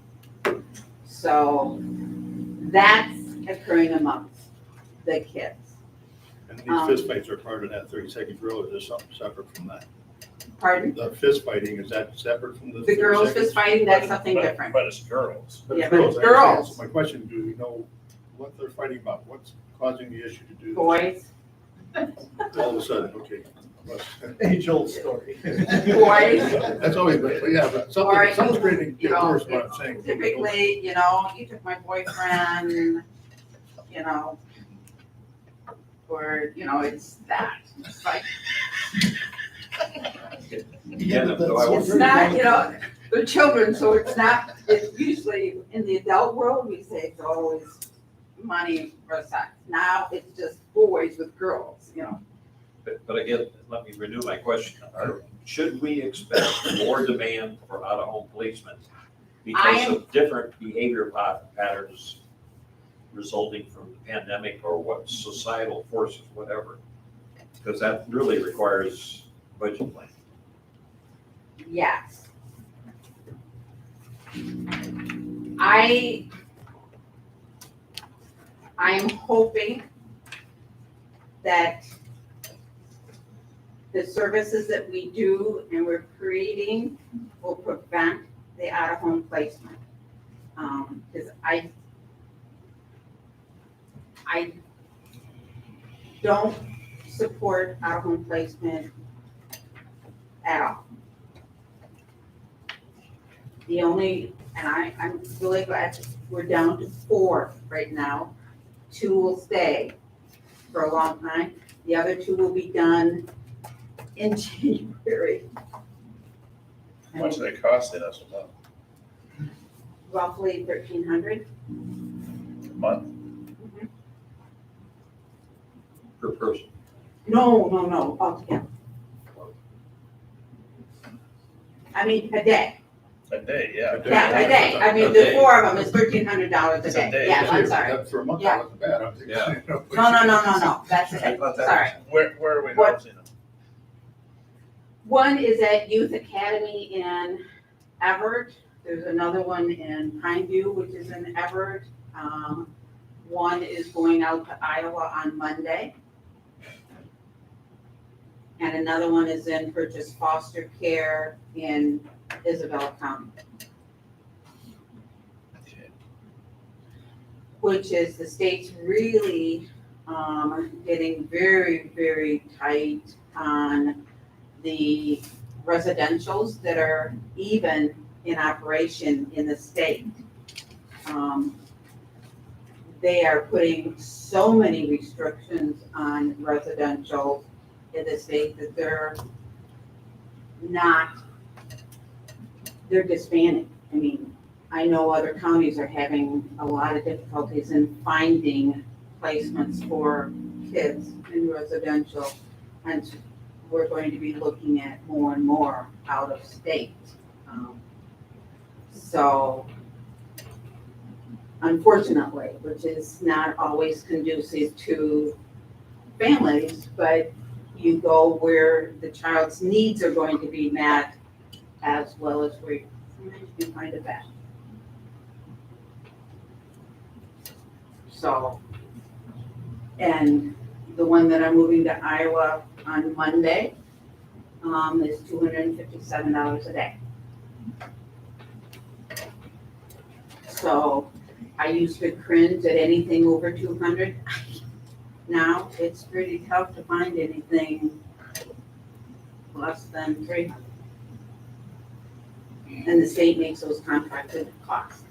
So that's occurring amongst the kids. And these fist fights are part of that 30-second drill, or is there something separate from that? Pardon? The fist fighting, is that separate from the? The 30 girls seconds? fist fighting, that's something different. But it's girls. But it's Yeah, but girls. it's I understand. girls. So my question, do we know what they're fighting about? What's causing the issue to do this? Boys, All of a sudden, okay. Age-old story. boys, That's always been, yeah, but Or, something's creating, you know, worse, what I'm saying. typically, you took my boyfriend, or, it's that. It's like, Yeah, no, I it's not, they're children, so it's usually, in the adult world, we say it's always money for sex. Now it's just boys with girls, But again, let me renew my question. Should we expect more demand for out-of-home policemen because of different behavior patterns resulting from the pandemic or what societal forces, whatever? Because that really requires budget planning. Yes. I am hoping that the services that we do and we're creating will prevent the out-of-home placement. Because I don't support out-of-home placement at all. The only, and I'm really glad we're down to 4 right now. 2 will stay for a long time. The other 2 will be done in January. How much are they costing us a month? Roughly $1,300. A month? Per person. No, altogether. I mean, a day. A day, yeah. Yeah, a day. I mean, the 4 of them is $1,300 a It's a day. day. Yeah, I'm sorry. That for a month, Yeah. that wasn't bad. I'm thinking, Yeah. No, that's it. Sorry. Where are we What? housing them? One is at Youth Academy in Everett. There's another one in Pineview, which is in Everett. One is going out to Iowa on Monday. And another one is in Purchase Foster Care in Isabel County. Which is, the state's really getting very, very tight on the residentials that are even in operation in the state. They are putting so many restrictions on residential in the state that they're disbanding. I mean, I know other counties are having a lot of difficulties in finding placements for kids in residential, and we're going to be looking at more and more out of state. So unfortunately, which is not always conducive to families, but you go where the child's needs are going to be met as well as where sometimes you can find a bed. So, and the one that I'm moving to Iowa on Monday, is $257 a day. So I used to cringe at anything over 200. Now it's pretty tough to find anything less than 300. And the state makes those contracted costs.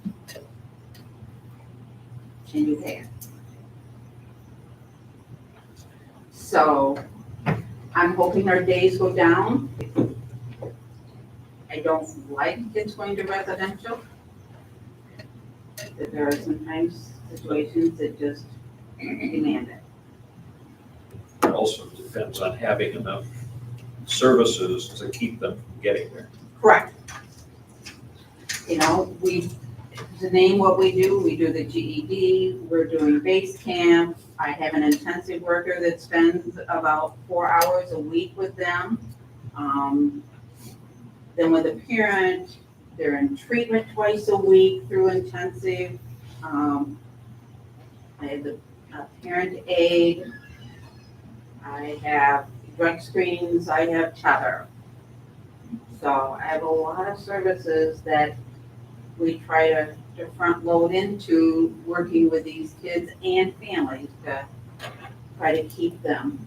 And you pay it. So I'm hoping our days go down. I don't like kids going to residential. But there are sometimes situations that just demand it. It also depends on having enough services to keep them from getting there. Correct. You know, to name what we do the GED, we're doing base camp. I have an intensive worker that spends about 4 hours a week with them. Then with a parent, they're in treatment twice a week through intensive. I have a parent aid. I have drug screens. I have tether. So I have a lot of services that we try to front load into working with these kids and families to try to keep them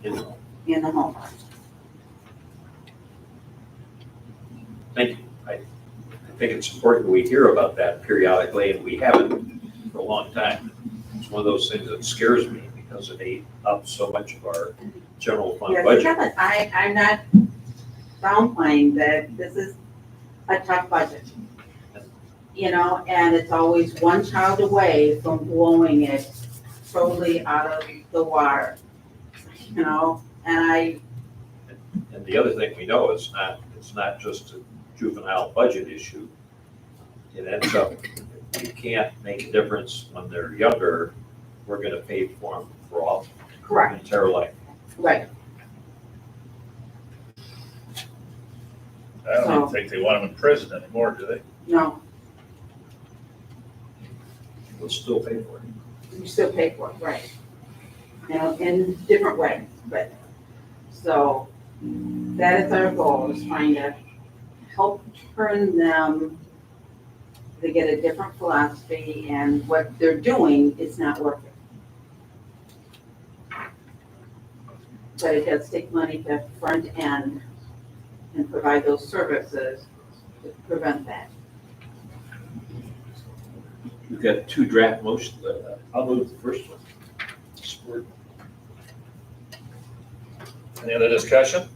You know, in the home. thank you. I think it's important we hear about that periodically, and we haven't for a long time. It's one of those things that scares me because it ate up so much of our general fund Yes, budget. Kevin, I'm not downplaying that this is a tough budget. You know, and it's always one child away from blowing it totally out of the water. You know, and the other thing we know is it's not just a juvenile budget issue. It ends up, we can't make a difference when they're younger, we're gonna pay for them for all their correct, entire life. right. I don't even think they want them in prison anymore, do they? No, We'll still pay for it. you still pay for it, right. You know, in different ways, but, so that is our goal, is trying to help turn them to get a different philosophy, and what they're doing is not working. But it does take money to front end and provide those services to prevent that. We've got 2 draft motions. I'll move the first one. Support. Any other discussion?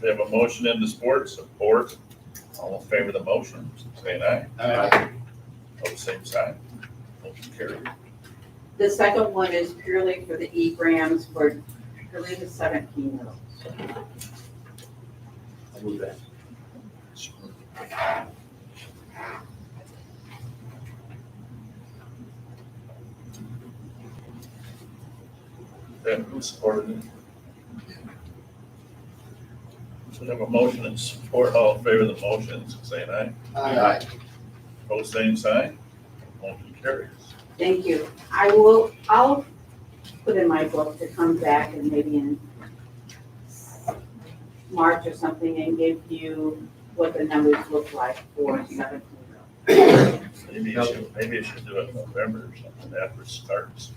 We have a motion in the support. All in favor of the motion, saying aye. Aye. Pose same sign. Motion carried. The second one is purely for the E-grams for purely the 17-year-olds. I'll move that. Then who supported it? So we have a motion and support. All in favor of the motion, saying aye. Aye. Pose same sign. Motion carries. Thank you. I'll put in my book to come back and maybe in March or something and give you what the numbers look like for 17-year-olds. Maybe you should do it in November or something after it starts.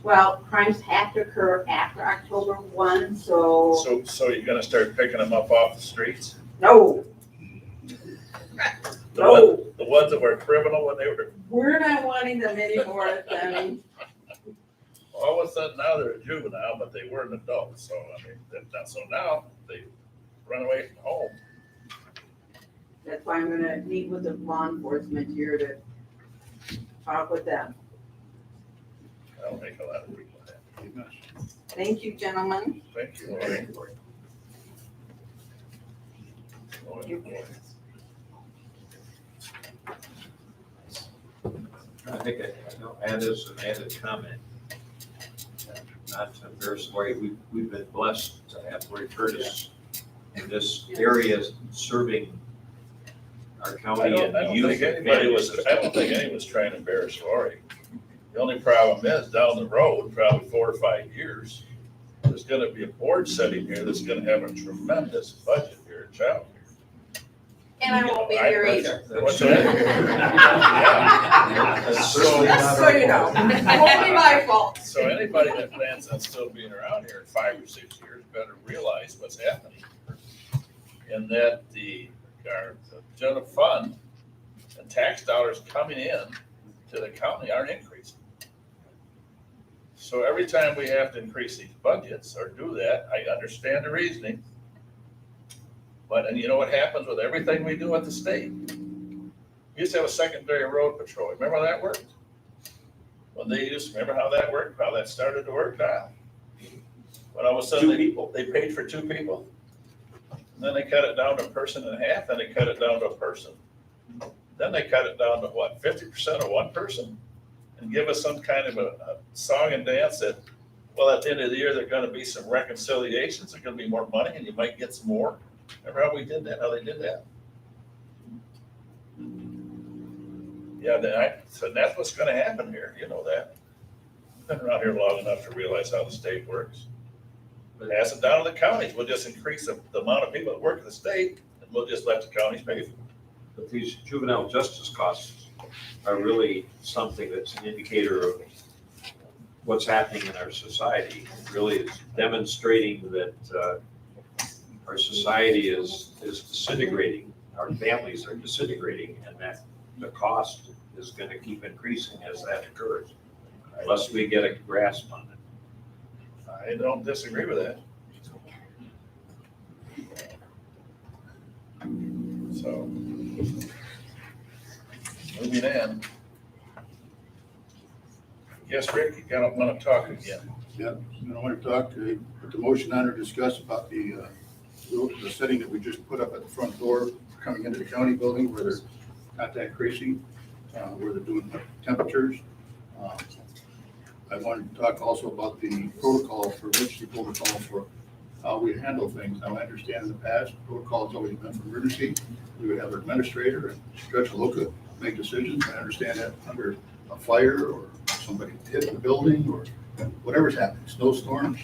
Well, crimes have to occur after October 1, so So you're gonna start picking them up off the streets? no, The ones that were criminal when they were, we're not wanting them anymore than, all of a sudden now they're a juvenile, but they were an adult, so I mean, so now they run away from home. that's why I'm gonna meet with the law enforcement here to talk with them. That'll make a lot of people happy. Thank you, gentlemen. Thank you, Lori. Lori. I think I'll add as an added comment. Not to embarrass Lori, we've been blessed to have Lori Curtis in this area serving our I county don't, and I the don't youth. think and anybody families. was, I don't think anyone was trying to embarrass Lori. The only problem is down the road, probably 4 or 5 years, there's gonna be a board sitting here that's gonna have a tremendous budget here in child care. And I won't be here either. What's that? Yeah. That's certainly not So our you know, fault. it won't be my fault. So anybody that plans on still being around here in 5 or 6 years better realize what's happening. And that our general fund and tax dollars coming in to the county aren't increasing. So every time we have to increase these budgets or do that, I understand the reasoning. But, and you know what happens with everything we do at the state? We used to have a secondary road patrol. Remember how that worked? When they used, remember how that worked, how that started to work now? When all of a sudden they paid for 2 people. And then they cut it down to a person and a half, then they cut it down to a person. Then they cut it down to what, 50% of one person? And give us some kind of a song and dance that, well, at the end of the year, there are gonna be some reconciliations, there's gonna be more money and you might get some more. Remember how we did that, how they did that? Yeah, so that's what's gonna happen here, you know that. Been around here long enough to realize how the state works. Pass it down to the counties, we'll just increase the amount of people that work in the state, and we'll just let the counties pay for it. But these juvenile justice costs are really something that's an indicator of what's happening in our society. It really is demonstrating that our society is disintegrating, our families are disintegrating, and that the cost is gonna keep increasing as that occurs, unless we get a grasp on it. I don't disagree with that. So, moving in. Yes, Rick, you gotta wanna talk again. Yeah, and I want to talk, put the motion on or discuss about the setting that we just put up at the front door coming into the county building where they're contact tracing, where they're doing temperatures. I wanted to talk also about the protocol for how we handle things. Now, I understand in the past, protocol has always been for emergency. We would have our administrator and Judge Loca make decisions. I understand that under a fire or somebody hit the building or whatever's happening, snowstorms.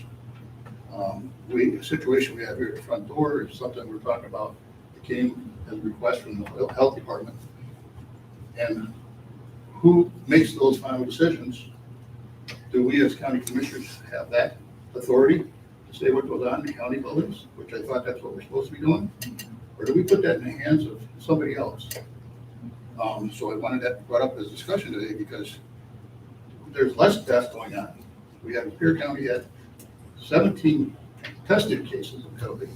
The situation we have here at the front door is something we're talking about. It came as a request from the health department. And who makes those final decisions? Do we as county commissioners have that authority to say what goes on in the county buildings, which I thought that's what we're supposed to be doing? Or do we put that in the hands of somebody else? So I wanted that brought up as discussion today because there's less deaths going on. We have, Lapeer County had 17 tested cases of COVID.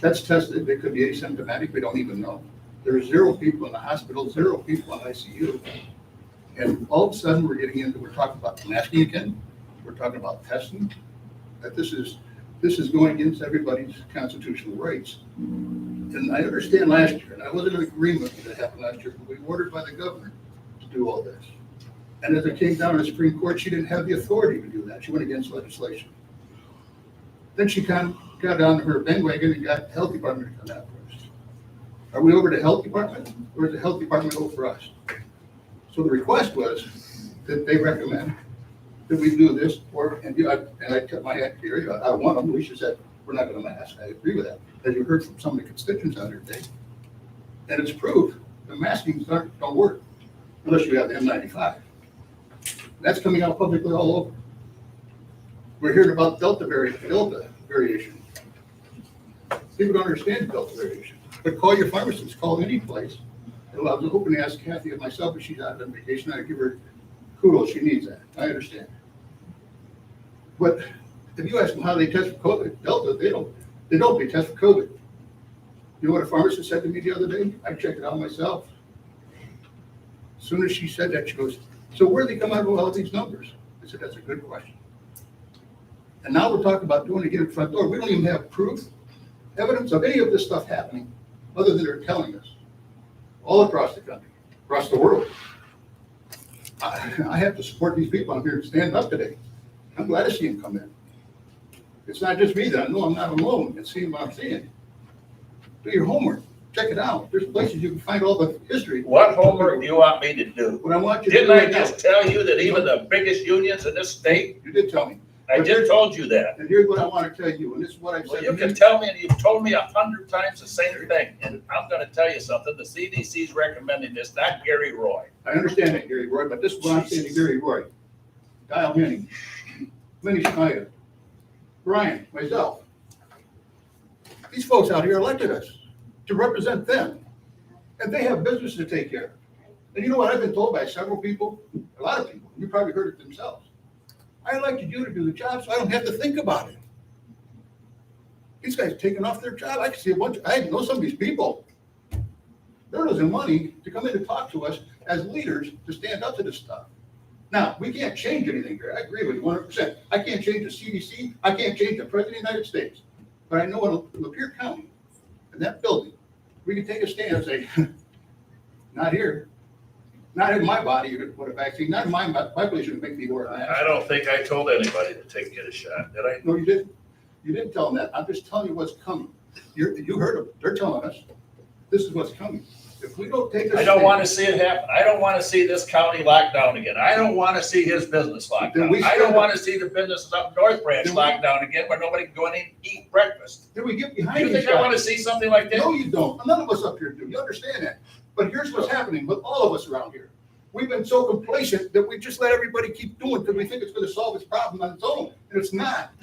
That's tested, they could be asymptomatic, we don't even know. There's 0 people in the hospital, 0 people in ICU. And all of a sudden, we're talking about masking again, we're talking about testing, that this is going against everybody's constitutional rights. And I understand last year, and I wasn't in agreement with what happened last year, but we were ordered by the governor to do all this. And as it came down to the Supreme Court, she didn't have the authority to do that. She went against legislation. Then she kind of got on her bandwagon and got the health department to come after us. Are we over the health department, or is the health department over for us? So the request was that they recommend that we do this, and I kept my act here. I want them. Alicia said, we're not going to mask. I agree with that. As you heard from some of the constituents out here today, and it's proved the masking don't work unless you have the N95. That's coming out publicly all over. We're hearing about Delta variation. People don't understand Delta variation. But call your pharmacist, call any place. Well, I was hoping to ask Kathy and myself, but she's out on vacation. I give her kudos, she needs that. I understand. But if you ask them how they test for COVID, Delta, they don't test for COVID. You know what a pharmacist said to me the other day? I checked it out myself. As soon as she said that, she goes, so where do they come out with all these numbers? I said, that's a good question. And now we're talking about doing it again at the front door. We don't even have proof, evidence of any of this stuff happening, other than they're telling us all across the country, across the world. I have to support these people out here standing up today. I'm glad to see them come in. It's not just me that I know I'm not alone in seeing what I'm seeing. Do your homework, check it out. There's places you can find all the history. What homework do you want me to do? What I want you to do Didn't I right now, just tell you that even the biggest unions in this state, you did tell me, I just told you that. and here's what I want to tell you, and this is what I've Well, said. you can tell me, and you've told me 100 times the same thing, and I'm gonna tell you something, the CDC's recommending this, not Gary Roy. I understand that, Gary Roy, but this is what I'm saying to Gary Roy. Dial Henning, Minnie Schneider, Brian, myself. These folks out here elected us to represent them, and they have business to take care of. And you know what I've been told by several people, a lot of people, you probably heard it themselves. I elected you to do the job so I don't have to think about it. These guys are taking off their job. I can see I know some of these people. They're losing money to come in and talk to us as leaders to stand up to this stuff. Now, we can't change anything here. I agree with you 100%. I can't change the CDC. I can't change the President of the United States. But I know in Lapeer County, in that building, we can take a stand and say, not here. Not in my body, you're gonna put a vaccine, not in my place, you're gonna make me wear a mask. I don't think I told anybody to get a shot, did I? No, you didn't. You didn't tell them that. I'm just telling you what's coming. You heard them. They're telling us, this is what's coming. If we don't take a I don't stand- wanna see it happen. I don't wanna see this county locked down again. I don't wanna see his business locked Then down. we I don't stand wanna see the businesses up North Branch Then we- locked down again where nobody can go in and eat breakfast. Then we get Do behind you these think I wanna guys. see something like that? No, you don't. None of us up here do. You understand that. But here's what's happening with all of us around here. We've been so complacent that we just let everybody keep doing because we think it's gonna solve its problem on its own, and it's not.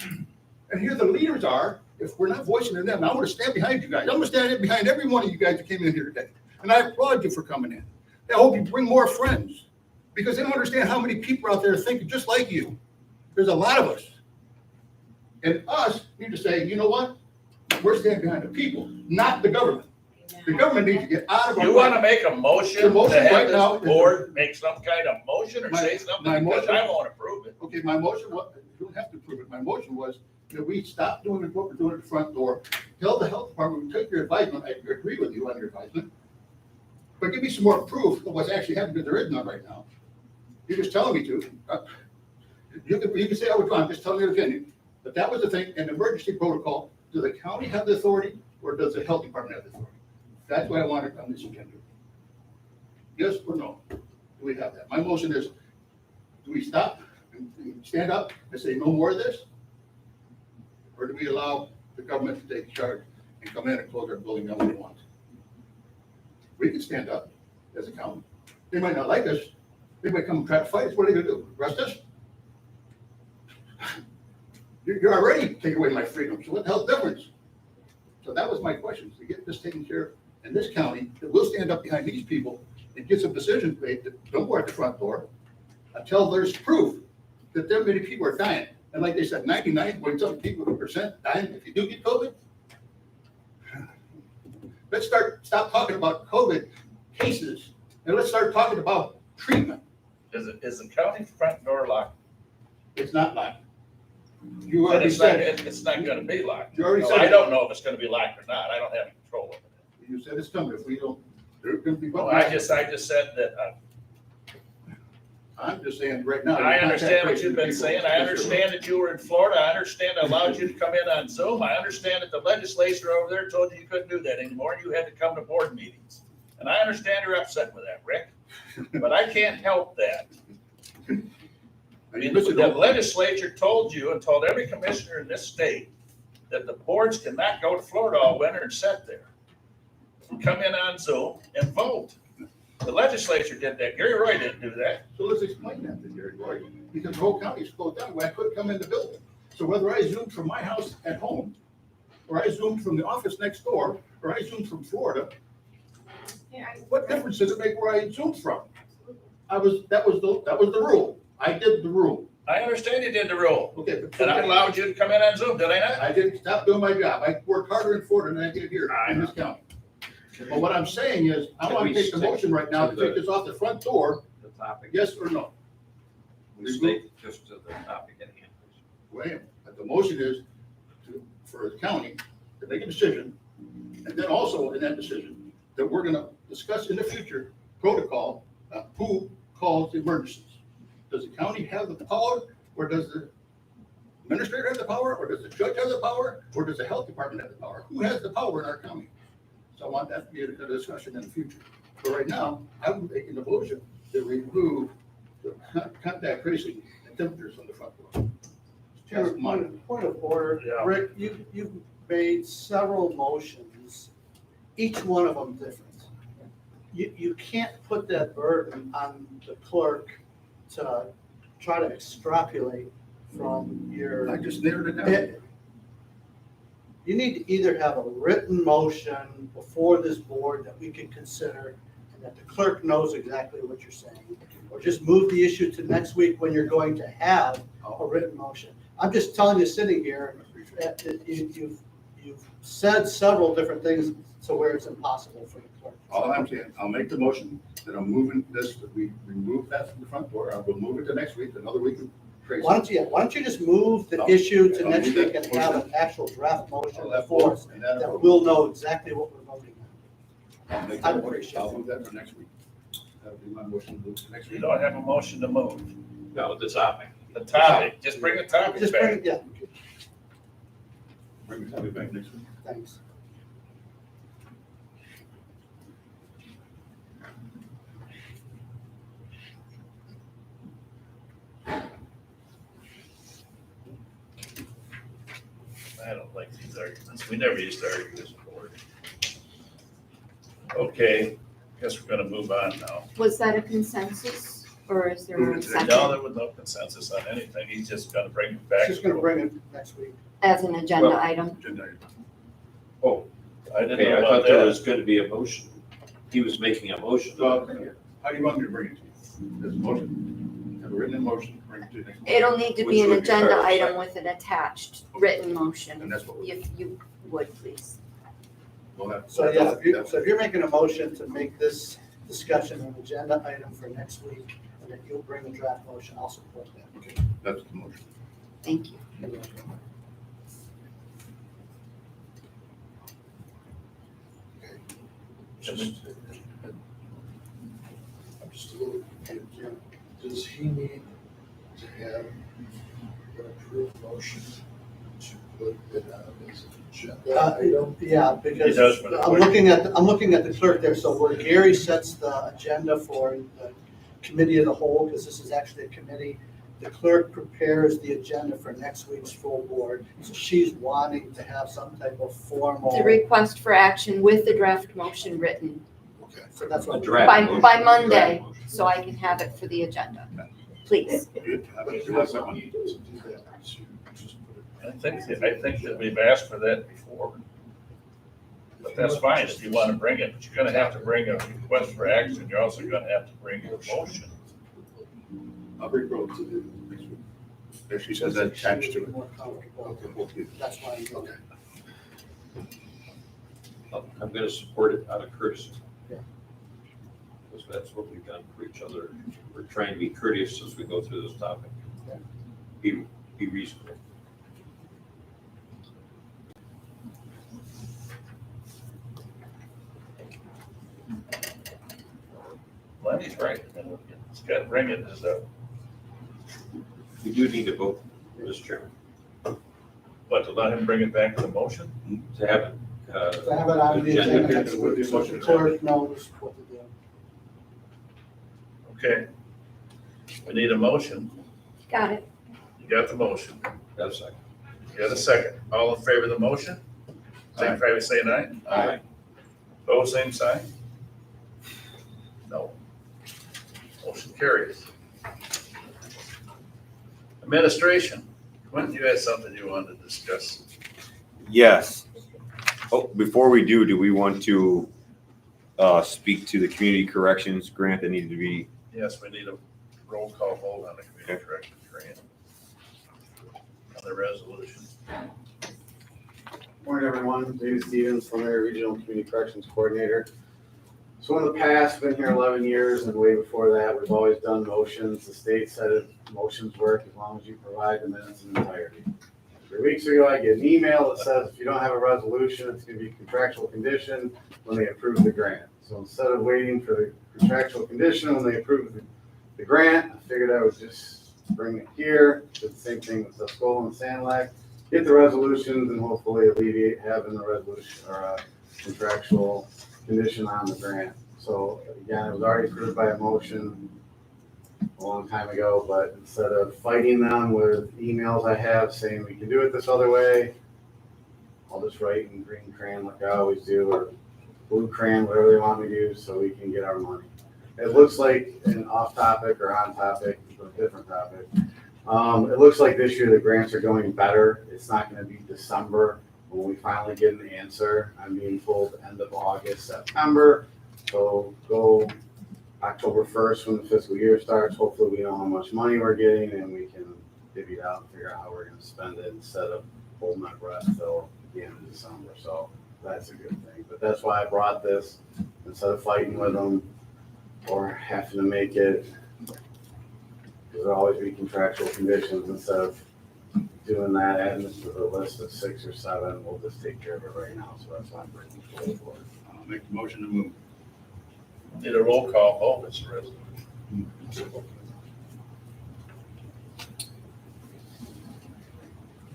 And here the leaders are, if we're not voicing to them, I want to stand behind you guys. I'm gonna stand behind every one of you guys that came in here today. And I applaud you for coming in. I hope you bring more friends because they don't understand how many people out there are thinking just like you. There's a lot of us. And us need to say, you know what? We're standing behind the people, not the government. The government needs to get out of our. You wanna make a motion The motion to have right now this is- board make some kind of motion or My- say something, my because motion- I won't approve it. Okay, my motion was, you don't have to prove it, my motion was that we stop doing what we're doing at the front door. Tell the health department, we take your advisement, I agree with you on your advisement. But give me some more proof of what's actually happening, because there is none right now. You're just telling me to. You can say, I was wrong, I'm just telling you again. But that was the thing, an emergency protocol, does the county have the authority, or does the health department have the authority? That's what I wanted on this agenda. Yes or no? Do we have that? My motion is, do we stop and stand up and say no more of this? Or do we allow the government to take charge and come in and close our building down when they want? We can stand up as a county. They might not like us. They might come and try to fight us. What are they gonna do? Arrest us? You're already taking away my freedom. So what the hell's the difference? So that was my question, to get this taken care of in this county, that we'll stand up behind these people and get some decisions made that don't go at the front door until there's proof that there many people are dying. And like they said, 99.something people percent dying if you do get COVID. Let's stop talking about COVID cases and let's start talking about treatment. Is the county front door locked? It's not locked. You And already it's not, said it. it's not gonna be locked. You already No, said I it. don't know if it's gonna be locked or not. I don't have control of it. You said it's coming. If we don't, there's gonna be. Well, I just said that, I'm just saying right now. I understand what there's you've been people- saying. I understand that you were in Florida. I understand I allowed you to come in on Zoom. I understand that the legislature over there told you you couldn't do that anymore and you had to come to board meetings. And I understand you're upset with that, Rick, but I can't help that. I mean, the legislature told you and told every commissioner in this state that the boards cannot go to Florida all winter and sit there. Come in on Zoom and vote. The legislature did that. Gary Roy didn't do that. So let's explain that to Gary Roy, because the whole county is closed down, where I couldn't come in the building. So whether I zoomed from my house at home, or I zoomed from the office next door, or I zoomed from Florida, what difference does it make where I zoomed from? That was the rule. I did the rule. I understand you did the rule. Okay, but. And I allowed you to come in on Zoom, did I not? I didn't stop doing my job. I worked harder in Florida than I did here in this county. But what I'm saying is, I Can want we to take the stick motion right now to to take the- this off the front door, The topic. yes or no? We stick just to the topic at hand. Wait, but the motion is for the county to make a decision, and then also in that decision, that we're gonna discuss in the future protocol, who calls emergencies. Does the county have the power, or does the administrator have the power, or does the judge have the power, or does the health department have the power? Who has the power in our county? So I want that to be a discussion in the future. But right now, I'm making the motion to remove the contact tracing and temperatures on the front door. Chairman, Point of order, Yeah. Rick, you've made several motions, each one of them different. You can't put that burden on the clerk to try to extrapolate from your. I just narrowed it down. You need to either have a written motion before this board that we can consider, and that the clerk knows exactly what you're saying, or just move the issue to next week when you're going to have a written motion. I'm just telling you, sitting here, that you've said several different things to where it's impossible for the clerk. All I'm saying, I'll make the motion that I'm moving this, that we remove that from the front door. I will move it to next week, another week of tracing. Why don't you just move the No. issue to I'll next move that week and have an actual draft motion I'll have before us, and then that we'll know exactly what we're voting on. I'll make I that appreciate motion. I'll move that for next week. That'll be my motion to move to next You week. don't have a motion to move. No, the topic. The topic, just bring the topic Just bring back. it, yeah, Bring the topic back next week. thanks. I don't like these arguments. We never used to argue this before. Okay, guess we're gonna move on now. Was that a consensus or is there a No, second there was no consensus on anything. He's just gonna bring it back. Just gonna bring it next week. as an agenda Well- item? Agenda item. Oh, I didn't okay, know I about thought there that. was going to be a motion. He was making a motion. Well, how do you want me to bring it to you? There's a motion. Have a written motion, bring it to next week. It'll need to Which be an would be agenda fair, item second. with an attached written And motion, that's what if you would, please. we'll have. So, yeah, so if you're making a motion to make this discussion an agenda item for next week, and then you'll bring a draft motion, I'll support that. Okay, that's the motion. Thank you. Just, I'm just a little confused here. Does he need to have an approved motion to put it on his agenda item? Yeah, He because does for the I'm looking at the clerk there, so where Gary sets the agenda for the committee of the whole, because this is actually a committee, the clerk prepares the agenda for next week's full board, so she's wanting to have some type of formal. The request for action with the draft motion written Okay. So that's A what. draft by motion. Monday, Draft motion. so I can have it for the agenda. Please. Good. How about He you have that doesn't one? need to do that, so just put it. I think that we've asked for that before. But that's fine if you wanna bring it, but you're gonna have to bring a request for action. You're also gonna have to bring a motion. I'll bring both to the next week. If she says that attached to it. More comfortable. Okay, both good. That's why. Okay. I'm going to support it out of courtesy. Yeah. Because that's what we've done for each other. We're trying to be courteous as we go through this topic. Yeah. Be reasonable. Lenny's right. It's gotta bring it as a, We do need to vote, Mr. Chairman, but to let him bring it back to the motion? to have it. To have it on the Agenda. agenda next week, so the clerk knows what to do. Okay. We need a motion. Got it. You got the motion. Got a second. You got a second. All in favor of the motion? Signify by saying aye. Aye. Opposed, same sign? No. Motion carries. Administration. Quentin, you had something you wanted to discuss. Yes. Oh, before we do we want to speak to the community corrections grant that needed to be? Yes, we need a roll call vote on the community corrections grant. On the resolution. Morning, everyone. David Stevens, Preliminary Regional Community Corrections Coordinator. So in the past, been here 11 years, and way before that, we've always done motions. The state said motions work as long as you provide the minutes in entirety. 3 weeks ago, I get an email that says if you don't have a resolution, it's going to be contractual condition when they approve the grant. So instead of waiting for the contractual condition when they approve the grant. I figured I would just bring it here, do the same thing with the Skull and Sand Lake, get the resolutions and hopefully alleviate having the resolution or a contractual condition on the grant. So again, it was already approved by a motion a long time ago, but instead of fighting them with emails I have saying we can do it this other way, I'll just write in green crayon like I always do, or blue crayon, whatever they want me to use, so we can get our money. It looks like an off topic or on topic, but a different topic. It looks like this year the grants are going better. It's not gonna be December when we finally get an answer. I'm being told end of August, September. So go October 1st when the fiscal year starts. Hopefully we know how much money we're getting and we can divvy it out and figure out how we're gonna spend it instead of holding my breath till the end of December. So that's a good thing. But that's why I brought this, instead of fighting with them or having to make it, there'll always be contractual conditions. Instead of doing that, adding this to the list of 6 or 7, we'll just take care of it right now. So that's why I'm bringing it forward. I'll make the motion to move. Need a roll call vote, Mr. President.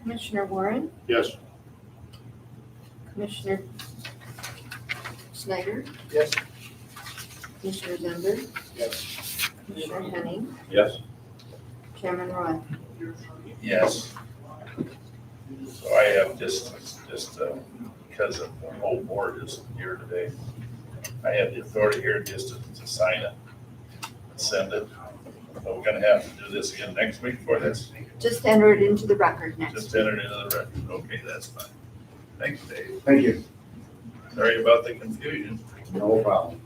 Commissioner Warren, Yes. Commissioner Snyder, Yes. Commissioner Denver, Yes. Commissioner Henning, Yes. Chairman Roy. Yes. So I have just because of the whole board is here today, I have the authority here just to sign it and send it. But we're gonna have to do this again next week for this. Just enter it into the record next Just week. enter it into the record. Okay, that's fine. Thanks, Dave. Thank you. Sorry about the confusion. No problem.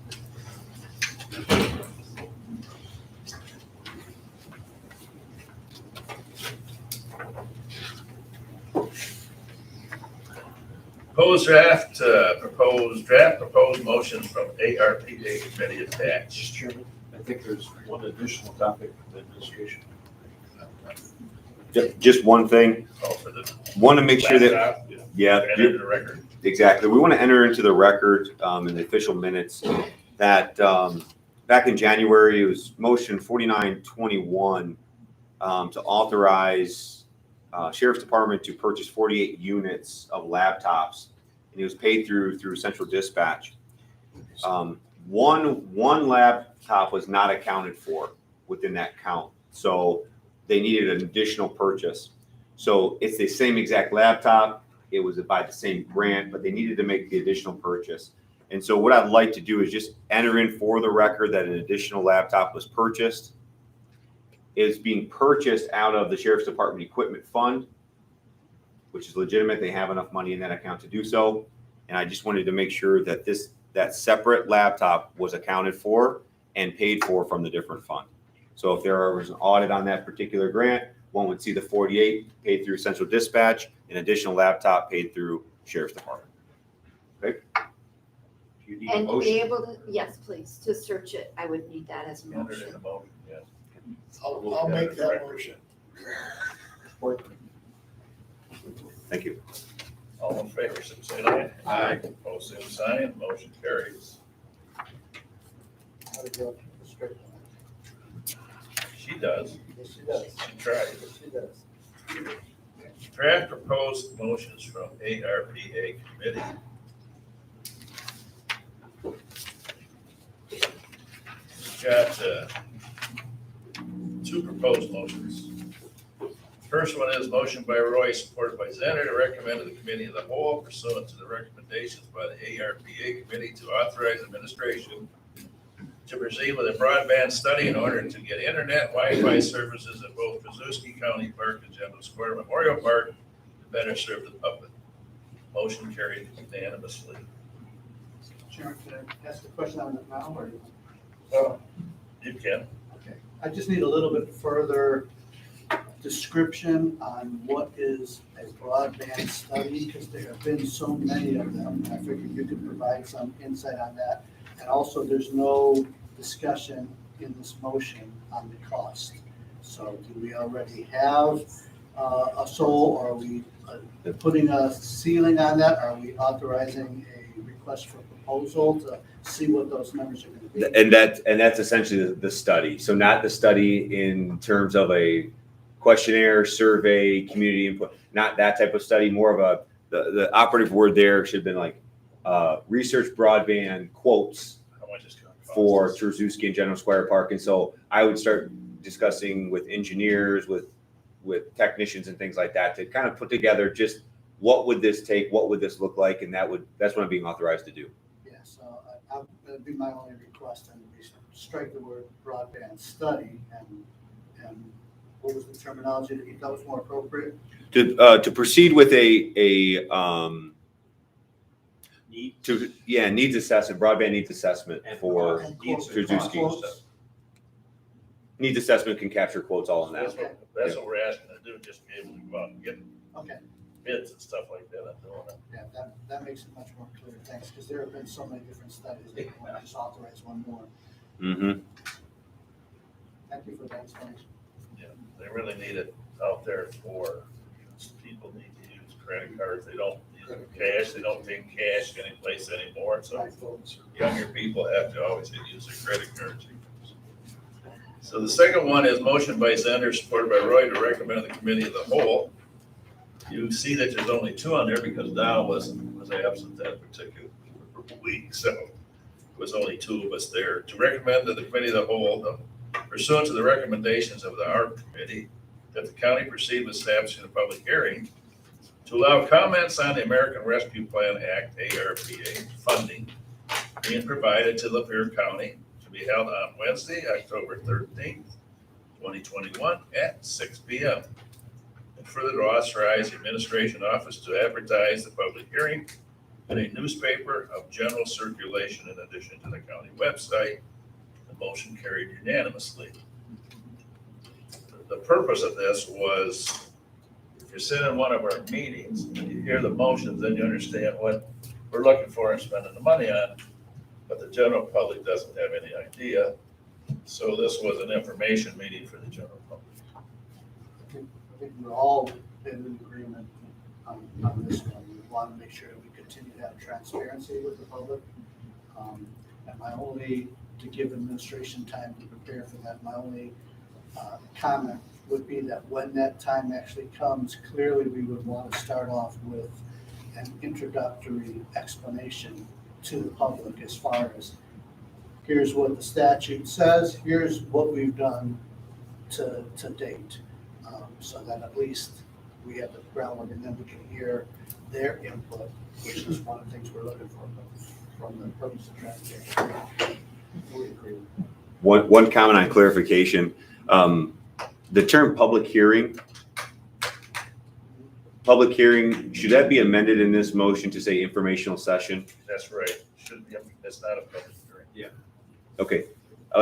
Proposed motions from ARPA committee Mr. attached. Chairman, I think there's one additional topic of administration. Just one thing, Oh, for the want to make sure that, laptop, yeah, enter the record. exactly. We want to enter into the record in the official minutes that back in January, it was motion 4921 to authorize Sheriff's Department to purchase 48 units of laptops, and it was paid through Central Dispatch. One laptop was not accounted for within that count, so they needed an additional purchase. So it's the same exact laptop. It was by the same grant, but they needed to make the additional purchase. And so what I'd like to do is just enter in for the record that an additional laptop was purchased. Is being purchased out of the Sheriff's Department Equipment Fund, which is legitimate. They have enough money in that account to do so. And I just wanted to make sure that that separate laptop was accounted for and paid for from the different fund. So if there was an audit on that particular grant, one would see the 48 paid through Central Dispatch, an additional laptop paid through Sheriff's Department. Okay? Do you need a And to be motion? able to, yes, please, to search it, I would need that as a Enter it in motion. the motion, yes. I'll make that motion. Thank you. All in favor, say aye. Aye. Opposed, same sign. Motion carries. How to go straight. She does. Yes, she does. She tried. Yes, she does. Draft proposed motions from ARPA committee. Got two proposed motions. First one is motion by Roy, supported by Zener, to recommend to the committee of the whole pursuant to the recommendations by the ARPA committee to authorize administration to proceed with a broadband study in order to get internet Wi-Fi services at both Pazuki County Park and General Square Memorial Park to better serve the public. Motion carried unanimously. Chairman, can I ask a question on that now, or? Well, you can. Okay, I just need a little bit further description on what is a broadband study, because there have been so many of them. I figured you could provide some insight on that. And also, there's no discussion in this motion on the cost. So do we already have a sole, or are we putting a ceiling on that? Are we authorizing a request request for proposal to see what those numbers are gonna be. And that's essentially the study. So not the study in terms of a questionnaire, survey, community input, not that type of study, more of the operative word there should have been like research broadband quotes How much is going to cost for us? Trzaskowski and General Squire Park. And so I would start discussing with engineers, with technicians and things like that to kind of put together just what would this take, what would this look like, and that's what I'm being authorized to do. Yeah, so that'd be my only request, and we strike the word broadband study, and what was the terminology that you thought was more appropriate? To proceed with a needs assessment, broadband needs assessment for And quotes. Trzaskowski. Quotes. Needs assessment can capture quotes all in that. That's what we're asking to do, just be able to go out and get Okay, bids and stuff like that. I'm doing it. yeah, that makes it much more clear, thanks, because there have been so many different studies, that we want to just authorize one more. Mm-hmm. Thank you for that explanation. Yeah, they really need it out there for, people need to use credit cards. They don't use cash. They don't take cash any place anymore. So younger people have to always use their credit cards. So the second one is motion by Zender, supported by Roy, to recommend the committee of the whole. You see that there's only two on there because Dow was absent that particular week, so it was only two of us there. To recommend to the committee of the whole, pursuant to the recommendations of the ARP committee, that the county proceed with establishing a public hearing to allow comments on the American Rescue Plan Act, ARPA, funding being provided to Lapeer County, to be held on Wednesday, October 13th, 2021 at 6 p.m. And further to authorize the administration office to advertise the public hearing in a newspaper of general circulation in addition to the county website. The motion carried unanimously. The purpose of this was, if you sit in one of our meetings and you hear the motions, then you understand what we're looking for and spending the money on. But the general public doesn't have any idea. So this was an information meeting for the general public. I think we're all in agreement on this one. We want to make sure that we continue to have transparency with the public. And my only, to give administration time to prepare for that, my only comment would be that when that time actually comes, clearly we would want to start off with an introductory explanation to the public as far as, here's what the statute says, here's what we've done to date. So that at least we have the groundwork, and then we can hear their input, which is one of the things we're looking for from the purpose of transparency. We agree. One comment on clarification. The term public hearing, should that be amended in this motion to say informational session? That's right. Should be, it's not a public hearing. Yeah. Okay, I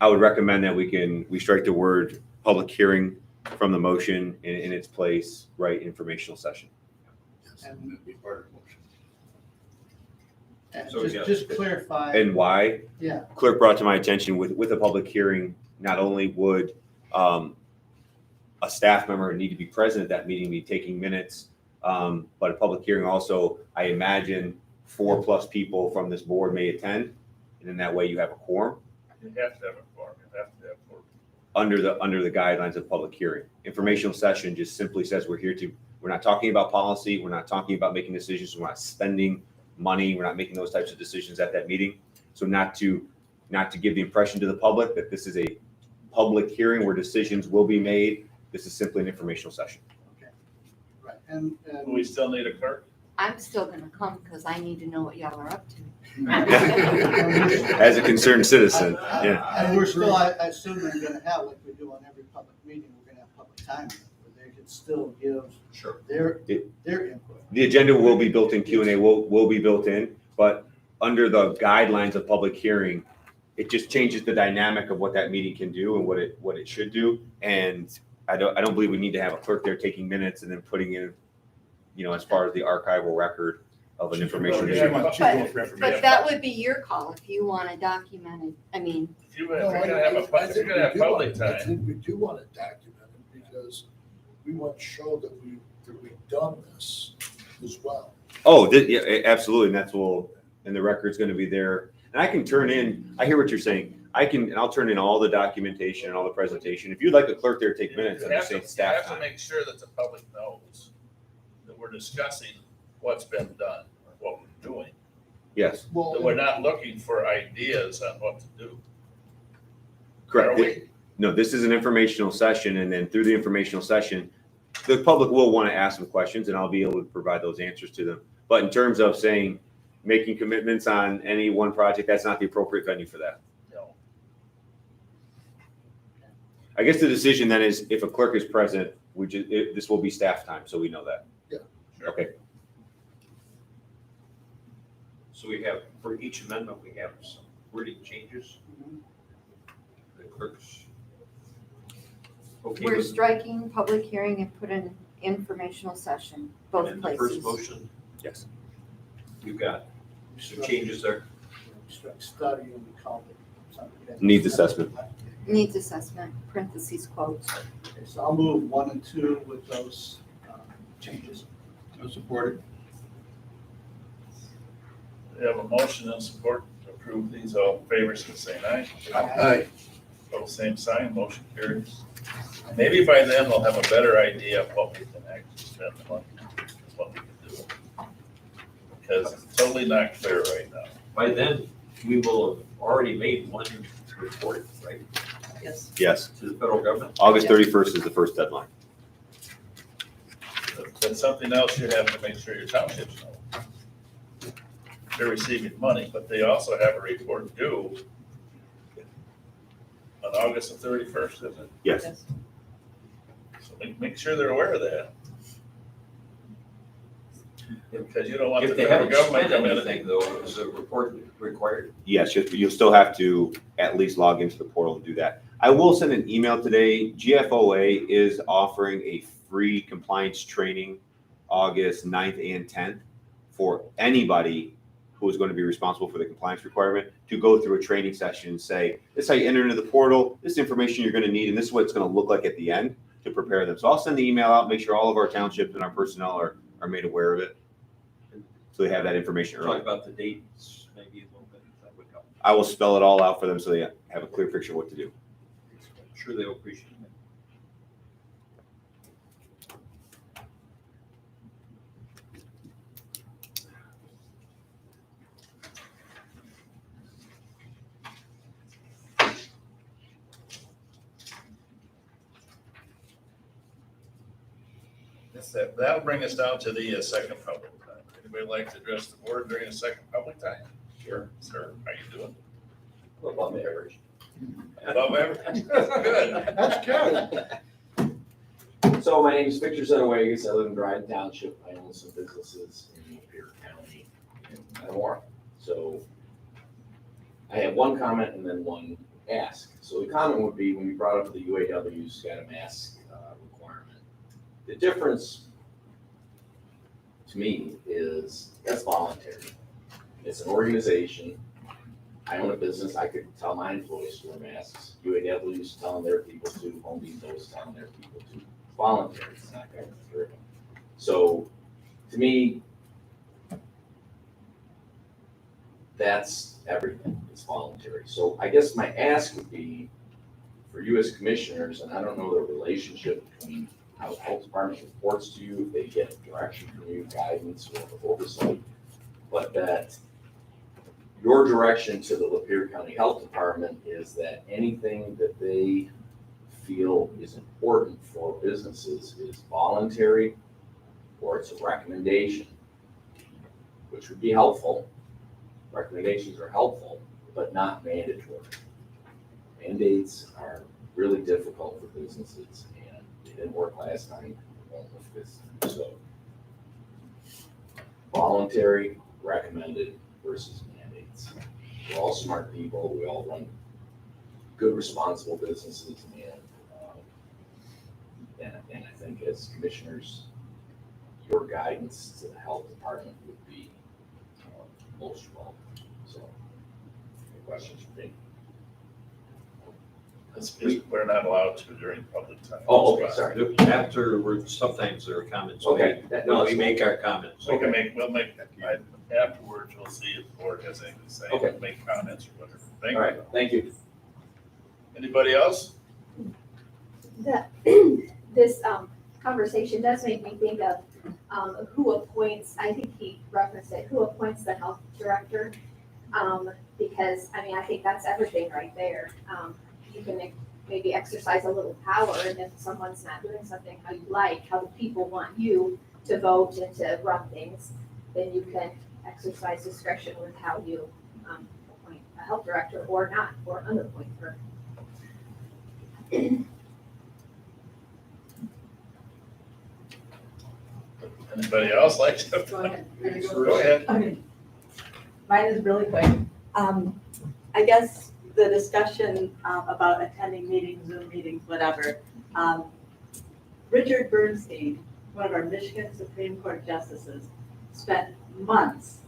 would recommend that we strike the word public hearing from the motion in its place, right, informational session. Yes, and that'd be part of the motion. And So, yeah. just clarify. And why? Yeah, Clerk brought to my attention with a public hearing, not only would a staff member need to be present at that meeting, be taking minutes, but a public hearing also, I imagine 4+ people from this board may attend, and in that way you have a quorum You have to have a quorum. You have to have four. under the guidelines of public hearing. Informational session just simply says we're not talking about policy, we're not talking about making decisions, we're not spending money, we're not making those types of decisions at that meeting. So not to give the impression to the public that this is a public hearing where decisions will be made. This is simply an informational session. right. And Do we still need a clerk? I'm still gonna come because I need to know what y'all are up to. As a concerned citizen, yeah. And we're still, I assume we're gonna have, like we do on every public meeting, we're gonna have public time where they can still give their input. The agenda will be built in, Q&A will be built in, but under the guidelines of public hearing, it just changes the dynamic of what that meeting can do and what it should do. And I don't believe we need to have a clerk there taking minutes and then putting in, as far as the archival record of an information Yeah, meeting. But that would be your call if you want to document it. I mean, If you're gonna have public I time, think we do want to document it because we want to show that we've done this as well. Oh, yeah, absolutely, and and the record's gonna be there. And I can turn in, I hear what you're saying. I'll turn in all the documentation and all the presentation. If you'd like the clerk there to take minutes, I'm just saying You staff have to time. make sure that the public knows that we're discussing what's been done, or what we're doing. Yes, That we're not looking for ideas on what to do. correct. Are we? No, this is an informational session, and then through the informational session, the public will want to ask some questions, and I'll be able to provide those answers to them. But in terms of saying, making commitments on any one project, that's not the appropriate venue for that. No. I guess the decision then is if a clerk is present, this will be staff time, so we know that. Yeah. Sure. Okay. So we have, for each amendment, we have some wording changes. The clerks. Okay, We're with striking public hearing and put in informational session, both and the first places. motion, Yes. you've got some changes there. Study and we call it. Needs assessment. Needs assessment, parentheses quotes. Okay, so I'll move 1 and 2 with those changes. I support it. We have a motion and support to approve these. All in favor, so say aye. Aye. Total same sign, motion carries. Maybe by then we'll have a better idea of what we can actually spend the money, what we can do. Because it's totally not clear right now. By then, we will have already made one report, right, Yes. Yes. to the federal government. August 31st is the first deadline. That's something else you have to make sure your townships know. They're receiving money, but they also have a report due on August the 31st, isn't it? Yes. So make sure they're aware of that. Because you don't want the If they federal haven't government spent coming in. anything, though, is a report required? Yes, you'll still have to at least log into the portal and do that. I will send an email today. GFOA is offering a free compliance training August 9th and 10th for anybody who is going to be responsible for the compliance requirement to go through a training session and say, this is how you enter into the portal, this is information you're going to need, and this is what it's going to look like at the end to prepare them. So I'll send the email out, make sure all of our townships and our personnel are made aware of it. So they have that information Talk early. about the dates, maybe a little bit, that would help. I will spell it all out for them so they have a clear picture of what to do. I'm sure they'll appreciate it. That'll bring us down to the second public time. Anybody like to address the board during a second public time? Sure. Sir, how you doing? Above average. Above average? Good. That's good. So my name is Victor Zedewages. I live in Dryden Township. I own some businesses in Lapeer County and Metamora. So I have one comment and then one ask. So the comment would be when you brought up the UAW's got a mask requirement. The difference to me is that's voluntary. It's an organization. I own a business. I could tell my employees to wear masks. UAW's telling their people to. Home Depot's telling their people to. Voluntary, it's not government driven. So to me, that's everything, it's voluntary. So I guess my ask would be for you as commissioners, and I don't know the relationship between how the health department reports to you, if they get direction from you, guidance or oversight, but that your direction to the Lapeer County Health Department is that anything that they feel is important for businesses is voluntary or it's a recommendation, which would be helpful. Recommendations are helpful, but not mandatory. Mandates are really difficult for businesses and they didn't work last time, it won't work this time. So voluntary, recommended versus mandates. We're all smart people, we all run good, responsible businesses, and I think as commissioners, your guidance to the health department would be most welcome. So, any questions for me? It's just, we're not allowed to during public time. Oh, okay, sorry. Afterwards, sometimes there are comments. Okay. No, we make our comments. We'll make, afterwards, we'll see if the board has anything to say. Okay. We'll make comments or whatever. Thank All you. right, thank you. Anybody else? This conversation does make me think of who appoints, I think he referenced it, who appoints the health director? Because, I mean, I think that's everything right there. You can maybe exercise a little power, and if someone's not doing something how you like, how the people want you to vote and to run things, then you can exercise discretion with how you appoint a health director or not, or unappoint her. Anybody else like to? Go ahead. Go ahead. Okay. Mine is really quick. I guess the discussion about attending meetings, Zoom meetings, whatever. Richard Bernstein, one of our Michigan Supreme Court justices, spent months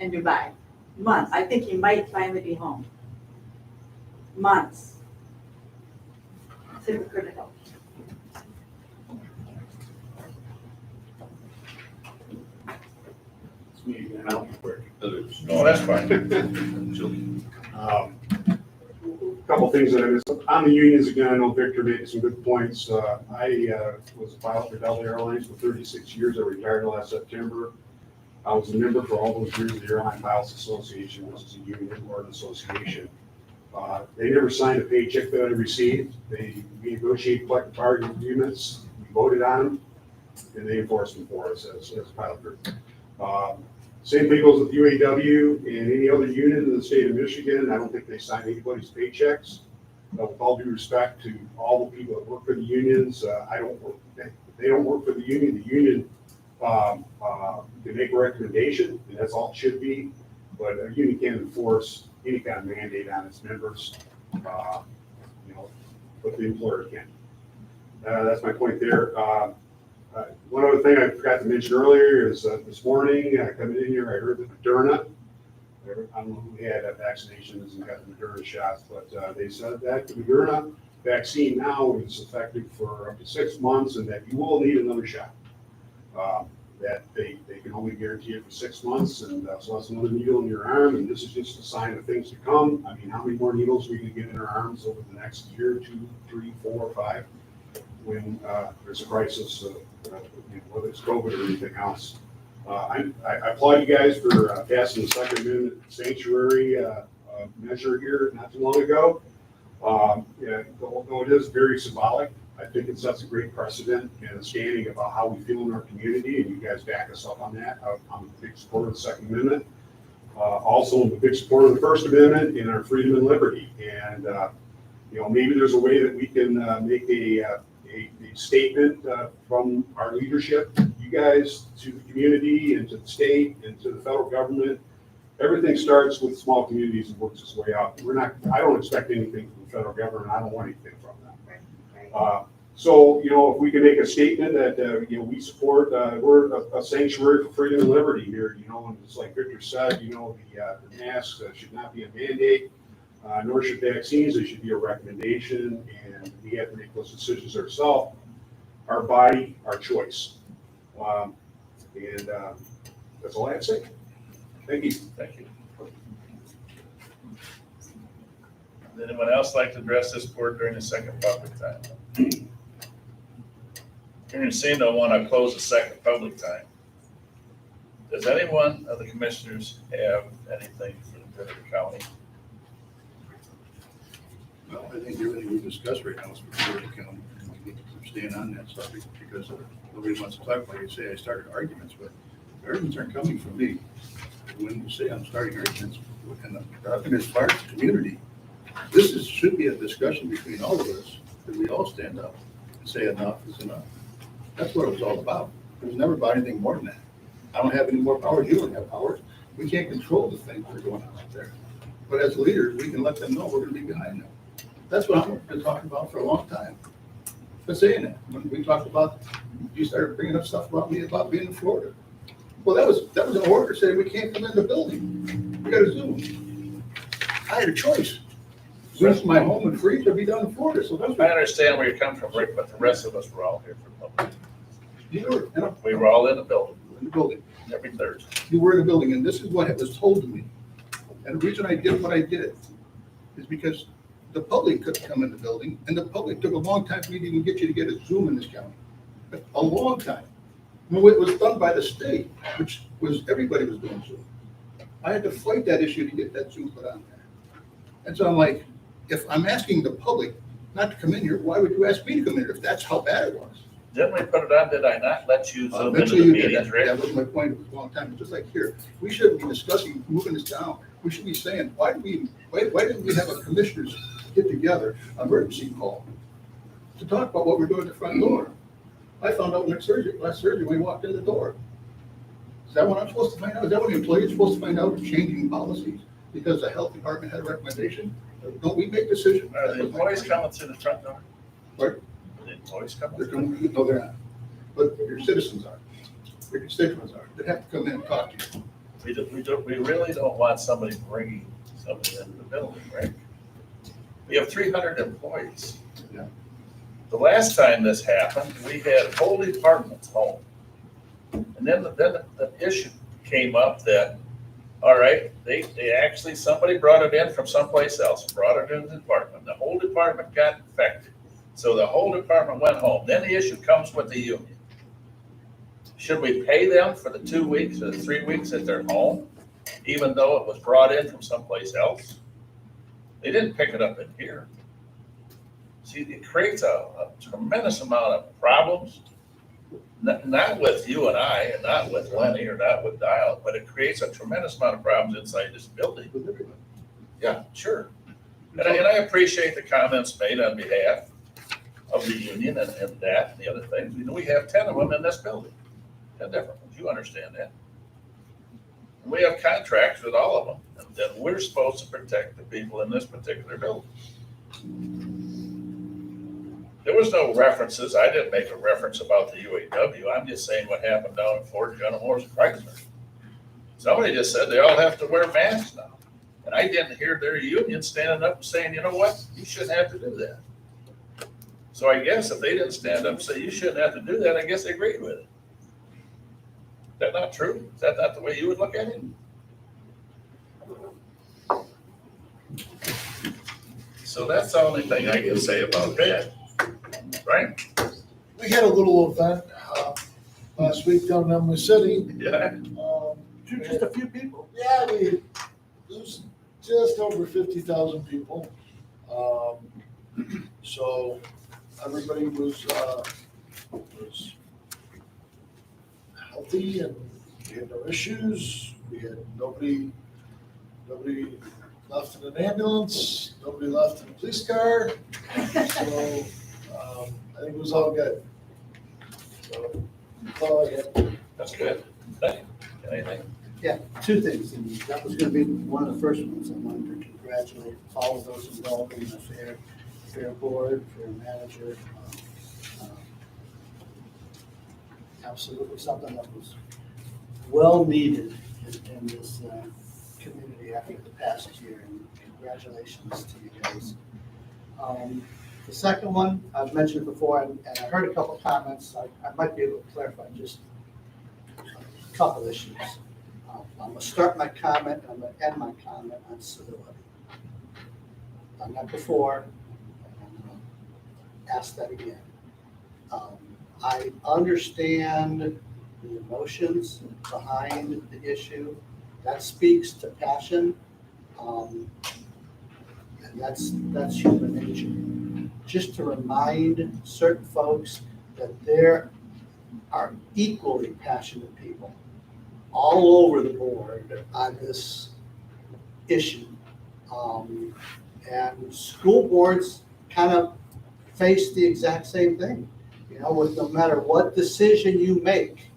in Dubai. Months. I think he might finally be home. Months. It's hypocritical. It's me again, I'll be quick. No, that's fine. Couple things that I missed. On the unions again, I know Victor made some good points. I was a pilot for Delta Airlines for 36 years. I retired last September. I was a member for all those years of the Airline Pilots Association, which is a union or an association. They never signed a paycheck that I received. We negotiated collective bargaining agreements, we voted on them, and they enforced them for us as a pilot group. Same thing goes with UAW and any other union in the state of Michigan. I don't think they sign anybody's paychecks. But with all due respect to all the people that work for the unions, they don't work for the union. The union can make a recommendation, and that's all it should be. But a union can't enforce any kind of mandate on its members, but the employer can. That's my point there. One other thing I forgot to mention earlier is this morning, coming in here, I heard that Moderna, I don't know who had vaccinations and got the Moderna shots, but they said that the Moderna vaccine now is effective for up to 6 months and that you will need another shot. That they can only guarantee it for 6 months, and so that's another needle in your arm, and this is just a sign of things to come. I mean, how many more needles are we gonna get in our arms over the next year, 2, 3, 4, 5, when there's a crisis, whether it's COVID or anything else. I applaud you guys for passing the Second Amendment sanctuary measure here not too long ago. Though it is very symbolic, I think it sets a great precedent and a standing about how we feel in our community, and you guys back us up on that. I'm a big supporter of the Second Amendment. Also, I'm a big supporter of the First Amendment and our freedom and liberty. And maybe there's a way that we can make a statement from our leadership, you guys, to the community and to the state and to the federal government. Everything starts with small communities and works its way out. I don't expect anything from the federal government. I don't want anything from them. So, if we can make a statement that, we support, we're a sanctuary for freedom and liberty here, and just like Victor said, the masks should not be a mandate, nor should vaccines. They should be a recommendation, and we have to make those decisions ourselves, our body, our choice. And that's all I have to say. Thank you. Thank you. Would anyone else like to address this board during the second public time? Hearing and seeing no one, I close the second public time. Does anyone of the commissioners have anything for the good of the county? Well, I think everything we discussed right now is for the county. We need to stay on that subject because nobody wants to talk. Like you say, I started arguments, but the arguments aren't coming from me. When you say I'm starting arguments, and as far as the community, this should be a discussion between all of us, that we all stand up and say enough is enough. That's what it was all about. It was never about anything more than that. I don't have any more powers. You don't have powers. We can't control the things that are going on out there. But as leaders, we can let them know we're going to be behind them. That's what I've been talking about for a long time. But saying that, when we talked about, you started bringing up stuff about me about being in Florida. Well, that was an order saying we can't come in the building. We got to Zoom. I had a choice. Since my home in Freeze, I'd be down in Florida, so that's I what. understand where you're coming from, Rick, but the rest of us were all here for public. You were, you know, We were all in the building in the building. every Thursday. You were in the building, and this is what was told to me. And the reason I did what I did is because the public couldn't come in the building, and the public took a long time for me to even get you to get a Zoom in this county. A long time. Well, it was done by the state, which was, everybody was doing Zoom. I had to fight that issue to get that Zoom put on there. And so I'm like, if I'm asking the public not to come in here, why would you ask me to come in here if that's how bad it was? Didn't we put it on, did I not let you zoom into Eventually the you did. meetings, That Rick? was my point. It was a long time. It's just like here, we shouldn't be discussing moving this down. We should be saying, why didn't we have a commissioners get together, emergency call, to talk about what we're doing at the front door? I found out last Thursday when we walked in the door. Is that what I'm supposed to find out? Is that what the employee is supposed to find out, changing policies because the health department had a recommendation? Don't we make decisions? Are the employees coming through the front door? What? Are the employees coming? They're coming, no, they're not. But your citizens are, your constituents are. They have to come in and talk to you. We really don't want somebody bringing somebody into the building, right? We have 300 employees. Yeah. The last time this happened, we had whole departments home. And then the issue came up that, all right, they actually, somebody brought it in from someplace else, brought it into the department. The whole department got infected. So the whole department went home. Then the issue comes with the union. Should we pay them for the 2 weeks or the 3 weeks that they're home, even though it was brought in from someplace else? They didn't pick it up in here. See, it creates a tremendous amount of problems, not with you and I, and not with Lenny, or not with Dial, but it creates a tremendous amount of problems inside this building. With everybody. Yeah, sure. And I appreciate the comments made on behalf of the union and that and the other things. You know, we have 10 of them in this building, 10 different ones. You understand that. And we have contracts with all of them, and that we're supposed to protect the people in this particular building. There was no references. I didn't make a reference about the UAW. I'm just saying what happened down in Ford, General Motors, and Chrysler. Somebody just said they all have to wear masks now. And I didn't hear their union standing up and saying, you know what, you shouldn't have to do that. So I guess if they didn't stand up and say you shouldn't have to do that, I guess they agreed with it. Is that not true? Is that not the way you would look at it? So that's the only thing I can say about that. Right? We had a little event last week down in Emily City. Yeah. Just a few people. Yeah, it was just over 50,000 people. So everybody was healthy, and we had no issues. We had nobody left in an ambulance, nobody left in a police car. So I think it was all good. So that's all I had. That's good. Thank you. Anything? Yeah, two things, and that was gonna be one of the first ones. I wanted to congratulate all of those involved in the fair board, fair manager. Absolutely something that was well needed in this community after the past year, and congratulations to you guys. The second one, I've mentioned it before, and I heard a couple comments. I might be able to clarify just a couple issues. I'm gonna start my comment, and I'm gonna end my comment on civility. Done that before, and I'm gonna ask that again. I understand the emotions behind the issue. That speaks to passion, and that's human nature. Just to remind certain folks that there are equally passionate people all over the board on this issue. And school boards kind of face the exact same thing. You know, with no matter what decision you make,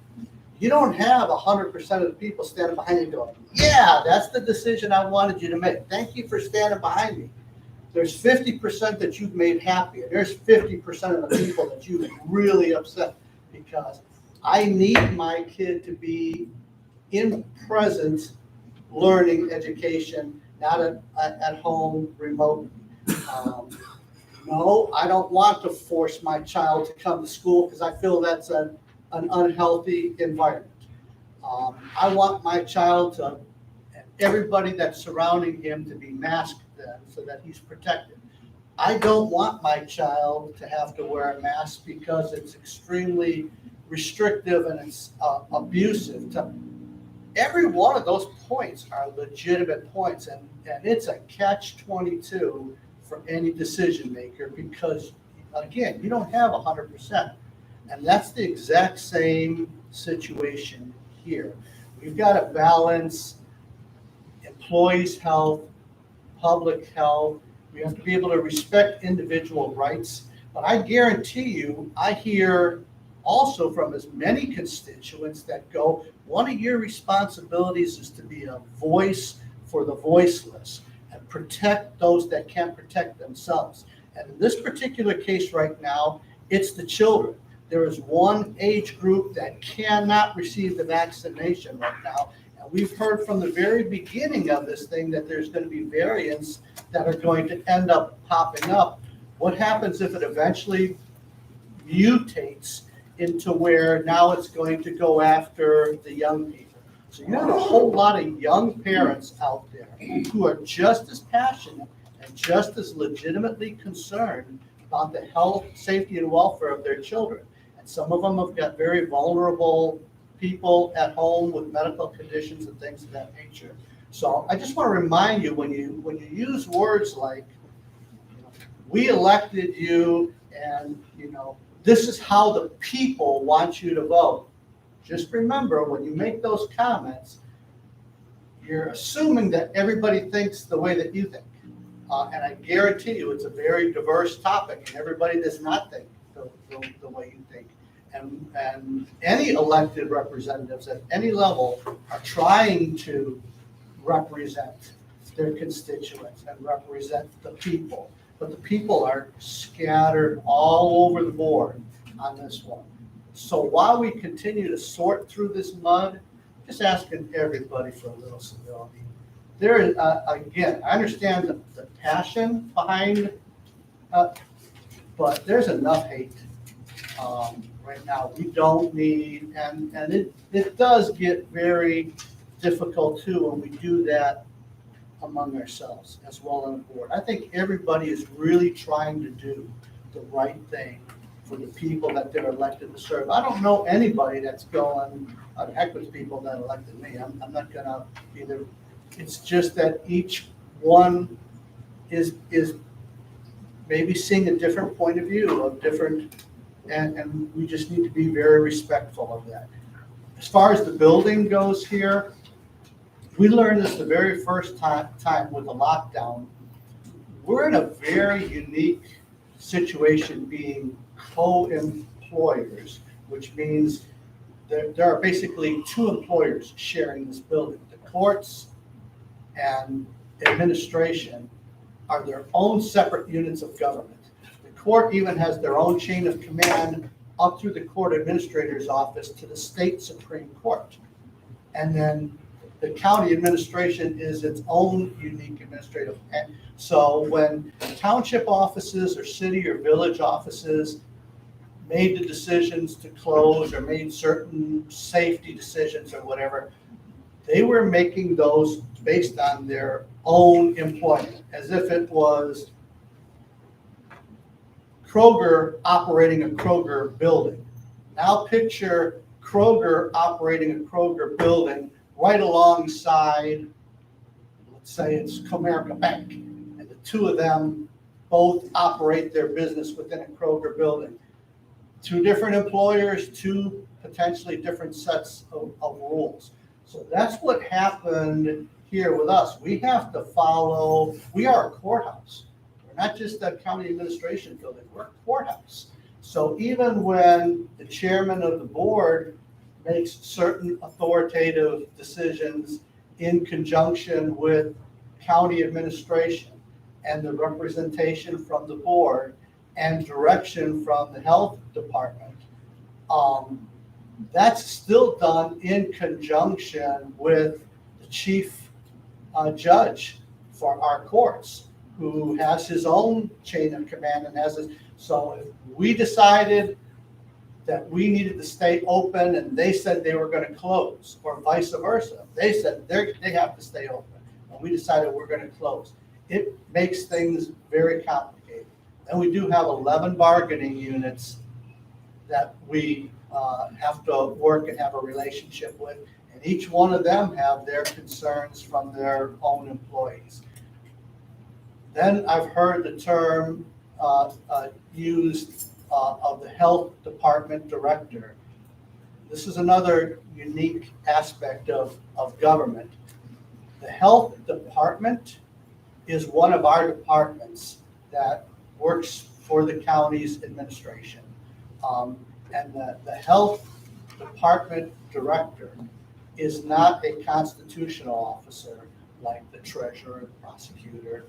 you don't have 100% of the people standing behind you going, yeah, that's the decision I wanted you to make. Thank you for standing behind me. There's 50% that you've made happy, and there's 50% of the people that you've really upset, because I need my kid to be in present learning education, not at home remote. No, I don't want to force my child to come to school because I feel that's an unhealthy environment. I want my child to, and everybody that's surrounding him to be masked then so that he's protected. I don't want my child to have to wear a mask because it's extremely restrictive and it's abusive. Every one of those points are legitimate points, and it's a catch-22 for any decision maker because, again, you don't have 100%. And that's the exact same situation here. We've got to balance employees' health, public health. We have to be able to respect individual rights. But I guarantee you, I hear also from as many constituents that go, one of your responsibilities is to be a voice for the voiceless and protect those that can't protect themselves. And in this particular case right now, it's the children. There is one age group that cannot receive the vaccination right now. And we've heard from the very beginning of this thing that there's going to be variants that are going to end up popping up. What happens if it eventually mutates into where now it's going to go after the young people? So you have a whole lot of young parents out there who are just as passionate and just as legitimately concerned about the health, safety, and welfare of their children. And some of them have got very vulnerable people at home with medical conditions and things of that nature. So I just want to remind you, when you use words like, we elected you and, this is how the people want you to vote. Just remember, when you make those comments, you're assuming that everybody thinks the way that you think. And I guarantee you, it's a very diverse topic, and everybody does not think the way you think. And any elected representatives at any level are trying to represent their constituents and represent the people. But the people are scattered all over the board on this one. So while we continue to sort through this mud, just asking everybody for a little civility. There is, again, I understand the passion behind, but there's enough hate right now. We don't need, and it does get very difficult too when we do that among ourselves as well on the board. I think everybody is really trying to do the right thing for the people that they're elected to serve. I don't know anybody that's going, heck with people that elected me. I'm not gonna either. It's just that each one is maybe seeing a different point of view of different, and we just need to be very respectful of that. As far as the building goes here, we learned this the very first time with the lockdown. We're in a very unique situation being co-employers, which means there are basically two employers sharing this building. The courts and administration are their own separate units of government. The court even has their own chain of command up through the court administrator's office to the state Supreme Court. And then the county administration is its own unique administrative. And so when township offices or city or village offices made the decisions to close or made certain safety decisions or whatever, they were making those based on their own employment, as if it was Kroger operating a Kroger building. Now picture Kroger operating a Kroger building right alongside, let's say it's Comerica Bank, and the two of them both operate their business within a Kroger building. Two different employers, two potentially different sets of rules. So that's what happened here with us. We have to follow, we are a courthouse. We're not just a county administration building, we're a courthouse. So even when the chairman of the board makes certain authoritative decisions in conjunction with county administration and the representation from the board and direction from the health department, that's still done in conjunction with the chief judge for our courts. who has his own chain of command and has his, so if we decided that we needed to stay open and they said they were gonna close, or vice versa, they said they have to stay open, and we decided we're gonna close. It makes things very complicated. And we do have 11 bargaining units that we have to work and have a relationship with, and each one of them have their concerns from their own employees. Then I've heard the term used of the health department director. This is another unique aspect of government. The health department is one of our departments that works for the county's administration. And the health department director is not a constitutional officer like the treasurer, the prosecutor,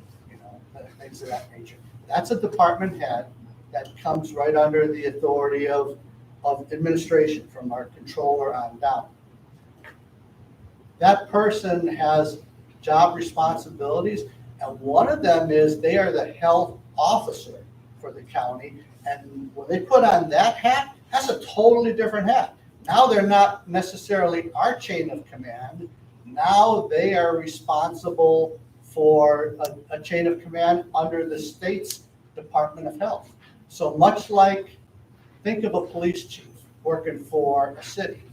things of that nature. That's a department head that comes right under the authority of administration from our controller on down. That person has job responsibilities, and one of them is they are the health officer for the county. And when they put on that hat, that's a totally different hat. Now they're not necessarily our chain of command. Now they are responsible for a chain of command under the state's Department of Health. So much like, think of a police chief working for a city.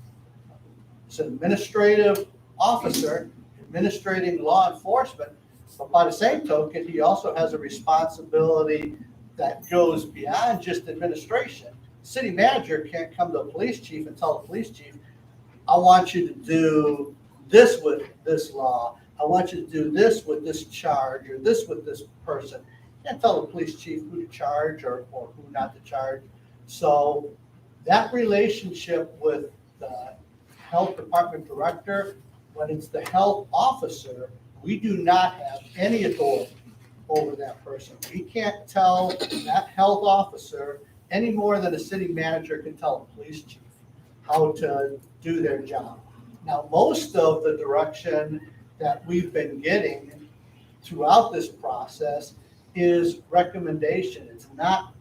It's an administrative officer administrating law enforcement, but by the same token, he also has a responsibility that goes beyond just administration. City manager can't come to a police chief and tell the police chief, I want you to do this with this law. I want you to do this with this charge or this with this person. You can't tell the police chief who to charge or who not to charge. So that relationship with the health department director, when it's the health officer, we do not have any authority over that person. We can't tell that health officer any more than a city manager can tell a police chief how to do their job. Now, most of the direction that we've been getting throughout this process is recommendation. It's not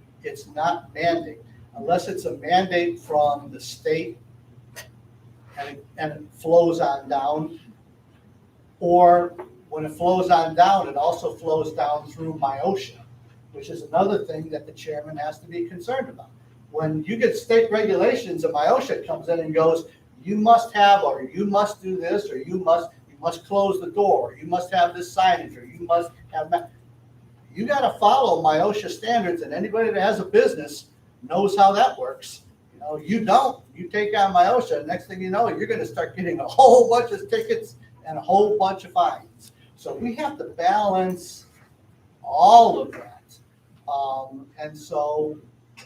mandate. Unless it's a mandate from the state and it flows on down, or when it flows on down, it also flows down through MIOSHA, which is another thing that the chairman has to be concerned about. When you get state regulations and MIOSHA comes in and goes, you must have, or you must do this, or you must close the door, or you must have this signage, or you must have that. You got to follow MIOSHA standards, and anybody that has a business knows how that works. You don't. You take on MIOSHA, and next thing you know, you're going to start getting a whole bunch of tickets and a whole bunch of fines. So we have to balance all of that. And so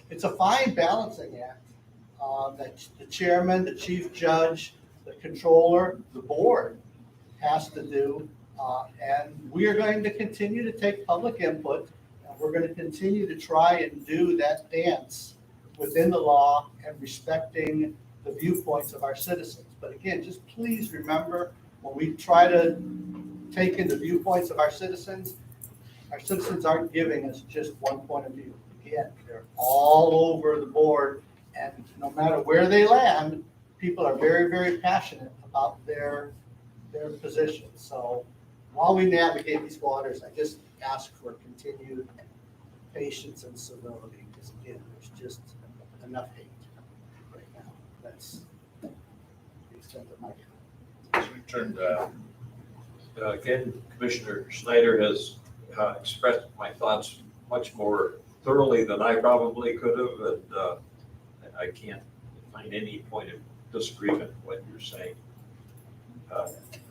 it's a fine balancing act that the chairman, the chief judge, the controller, the board has to do. And we are going to continue to take public input. And we're going to continue to try and do that dance within the law and respecting the viewpoints of our citizens. But again, just please remember, when we try to take in the viewpoints of our citizens aren't giving us just one point of view. Again, they're all over the board, and no matter where they land, people are very, very passionate about their positions. So while we navigate these waters, I just ask for continued patience and civility, because again, there's just enough hate right now. That's the extent of my comment. Again, Commissioner Schneider has expressed my thoughts much more thoroughly than I probably could have, and I can't find any point of disagreement with what you're saying.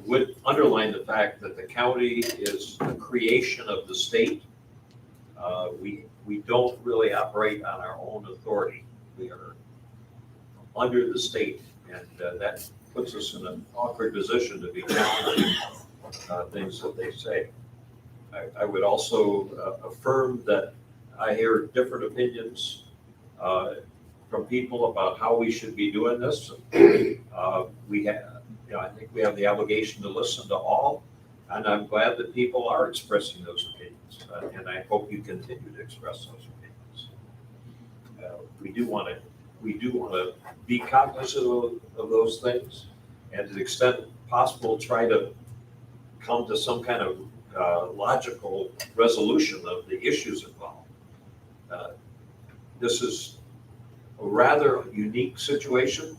Would underline the fact that the county is a creation of the state. We don't really operate on our own authority. We are under the state, and that puts us in an awkward position to be challenging things that they say. I would also affirm that I hear different opinions from people about how we should be doing this. We have, I think we have the obligation to listen to all, And I'm glad that people are expressing those opinions, and I hope you continue to express those opinions. We do want to be cognizant of those things, and to the extent possible, try to come to some kind of logical resolution of the issues involved. This is a rather unique situation.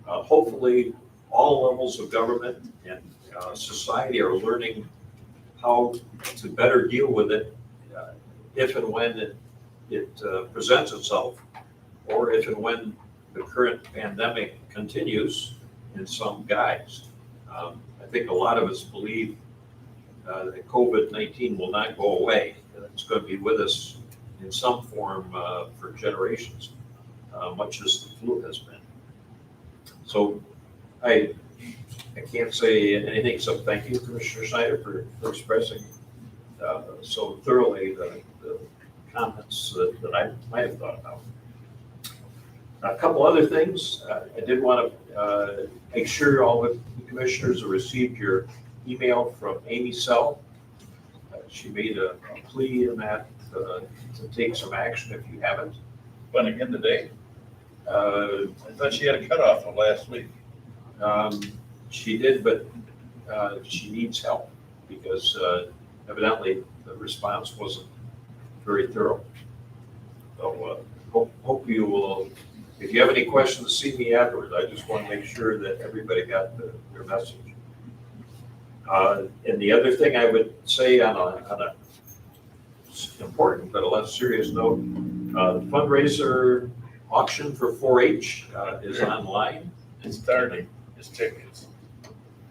Hopefully, all levels of government and society are learning how to better deal with it if and when it presents itself, or if and when the current pandemic continues in some guise. I think a lot of us believe that COVID-19 will not go away. It's going to be with us in some form for generations, much as the flu has been. So I can't say anything except thank you, Commissioner Snyder, for expressing so thoroughly the comments that I might have thought about. A couple other things. I did want to make sure all the commissioners have received your email from Amy Sell. She made a plea in that to take some action if you haven't. When again today? I thought she had a cutoff of last week. She did, but she needs help because evidently the response wasn't very thorough. So hope you will, if you have any questions, see me afterwards. I just want to make sure that everybody got your message. And the other thing I would say on a important but a less serious note, the fundraiser auction for 4-H is online. It's starting, it's tickets.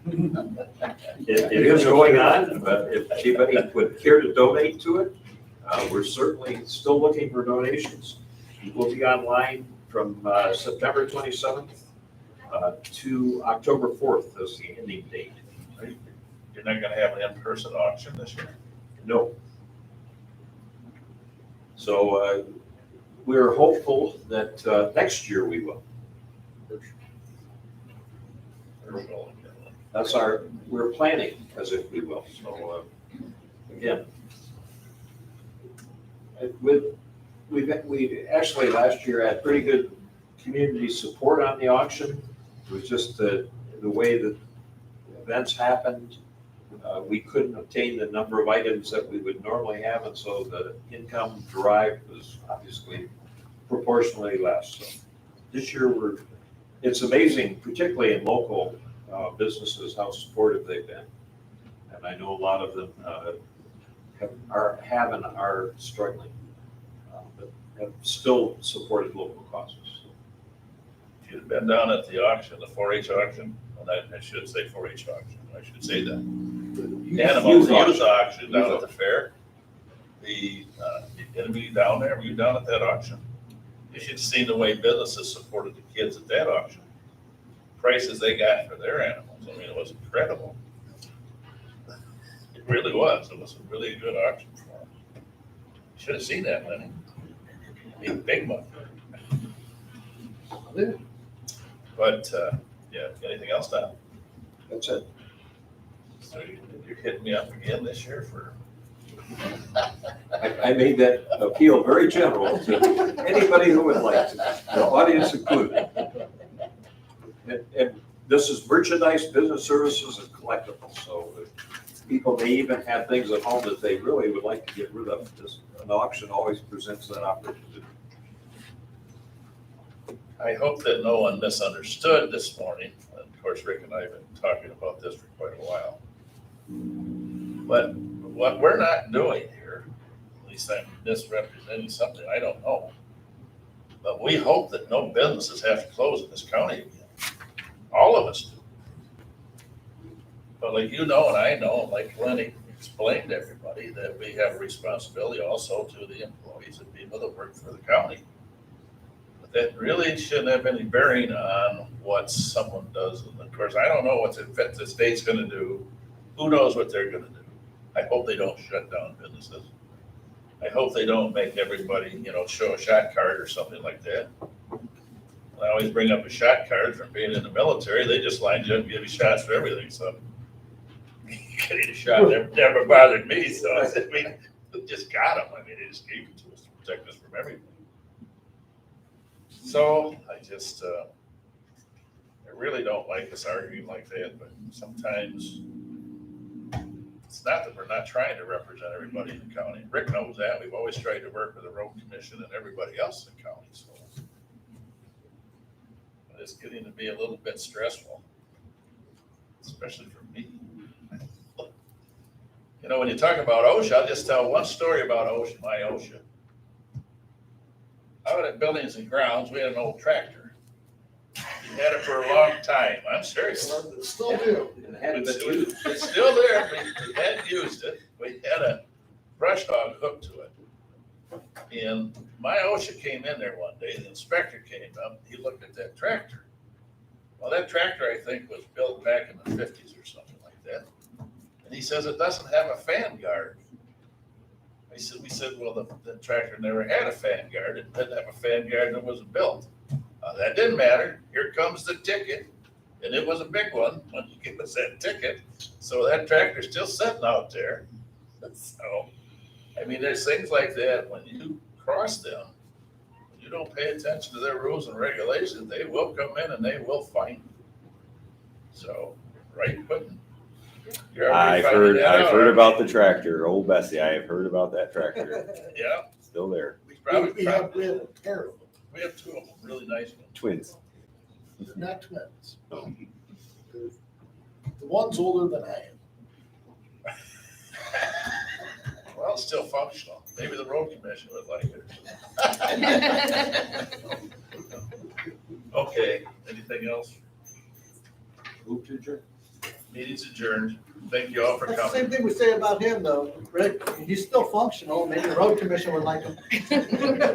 It is going on, but if anybody would care to donate to it, we're certainly still looking for donations. It will be online from September 27th to October 4th as the ending date. You're not gonna have an in-person auction this year? No. So we're hopeful that next year we will. That's we're planning as if we will. So again, we actually last year had pretty good community support on the auction. It was just the way that events happened. We couldn't obtain the number of items that we would normally have, and so the income derived was obviously proportionally less. So this year it's amazing, particularly in local businesses, how supportive they've been. And I know a lot of them have and are struggling, but have still supported local causes. If you'd been down at the auction, the 4-H auction, well, I should say 4-H auction, I should say that. Animal youth auction down at the fair. You gonna be down there? Were you down at that auction? You should have seen the way businesses supported the kids at that auction. Prices they got for their animals, I mean, it was incredible. It really was. It was a really good auction for them. Should have seen that, Lenny. Big money. But, yeah, anything else now? That's it. So you're hitting me up again this year for? I made that appeal very general to anybody who would like to, the audience included. And this is merchandise, business services, and collectibles. So people may even have things at home that they really would like to get rid of. An auction always presents that opportunity. I hope that no one misunderstood this morning. Of course, Rick and I have been talking about this for quite a while. But what we're not doing here, at least I'm misrepresenting something, I don't know. But we hope that no businesses have to close in this county again. All of us do. But like you know and I know, like Lenny explained to everybody, that we have a responsibility also to the employees and people that work for the county. But that really shouldn't have any bearing on what someone does. And of course, I don't know what the state's gonna do. Who knows what they're gonna do? I hope they don't shut down businesses. I hope they don't make everybody, show a shot card or something like that. I always bring up a shot card from being in the military. They just lined you up and give you shots for everything, so. getting a shot never bothered me, so I said, we just got them. I mean, they just gave it to us to protect us from everything. So I just, I really don't like us arguing like that, but sometimes it's not that we're not trying to represent everybody in the county. Rick knows that. We've always tried to work with the road commission and everybody else in the county, so. But it's getting to be a little bit stressful, especially for me. You know, when you talk about OSHA, I'll just tell one story about OSHA, my OSHA. Out at Buildings and Grounds, we had an old tractor. We had it for a long time. I'm serious. Still do. And it hadn't been used. It's still there. We hadn't used it. We had a brush hog hooked to it. And my OSHA came in there one day, the inspector came up, he looked at that tractor. Well, that tractor, I think, was built back in the 50s or something like that. And he says it doesn't have a fan guard. We said, well, the tractor never had a fan guard. It didn't have a fan guard and it wasn't built. That didn't matter. Here comes the ticket. And it was a big one when you give us that ticket. So that tractor's still sitting out there. So, I mean, there's things like that. When you cross them, when you don't pay attention to their rules and regulations, they will come in and they will find you. So, right, Quentin? You're already I've finding that out, heard aren't about you? the tractor, old Bessie. I have heard about that tractor. Yeah, Still there. we probably, We have a pair of them, we have two of them, really nice ones. Twins. they're not twins. Oh. The one's older than I am. Well, it's still functional. Maybe the road commission would like it. Okay, anything else? Move to adjourn. Meeting's adjourned. Thank you all for That's the coming. same thing we say about him, though, Rick. He's still functional. Maybe the road commission would like him.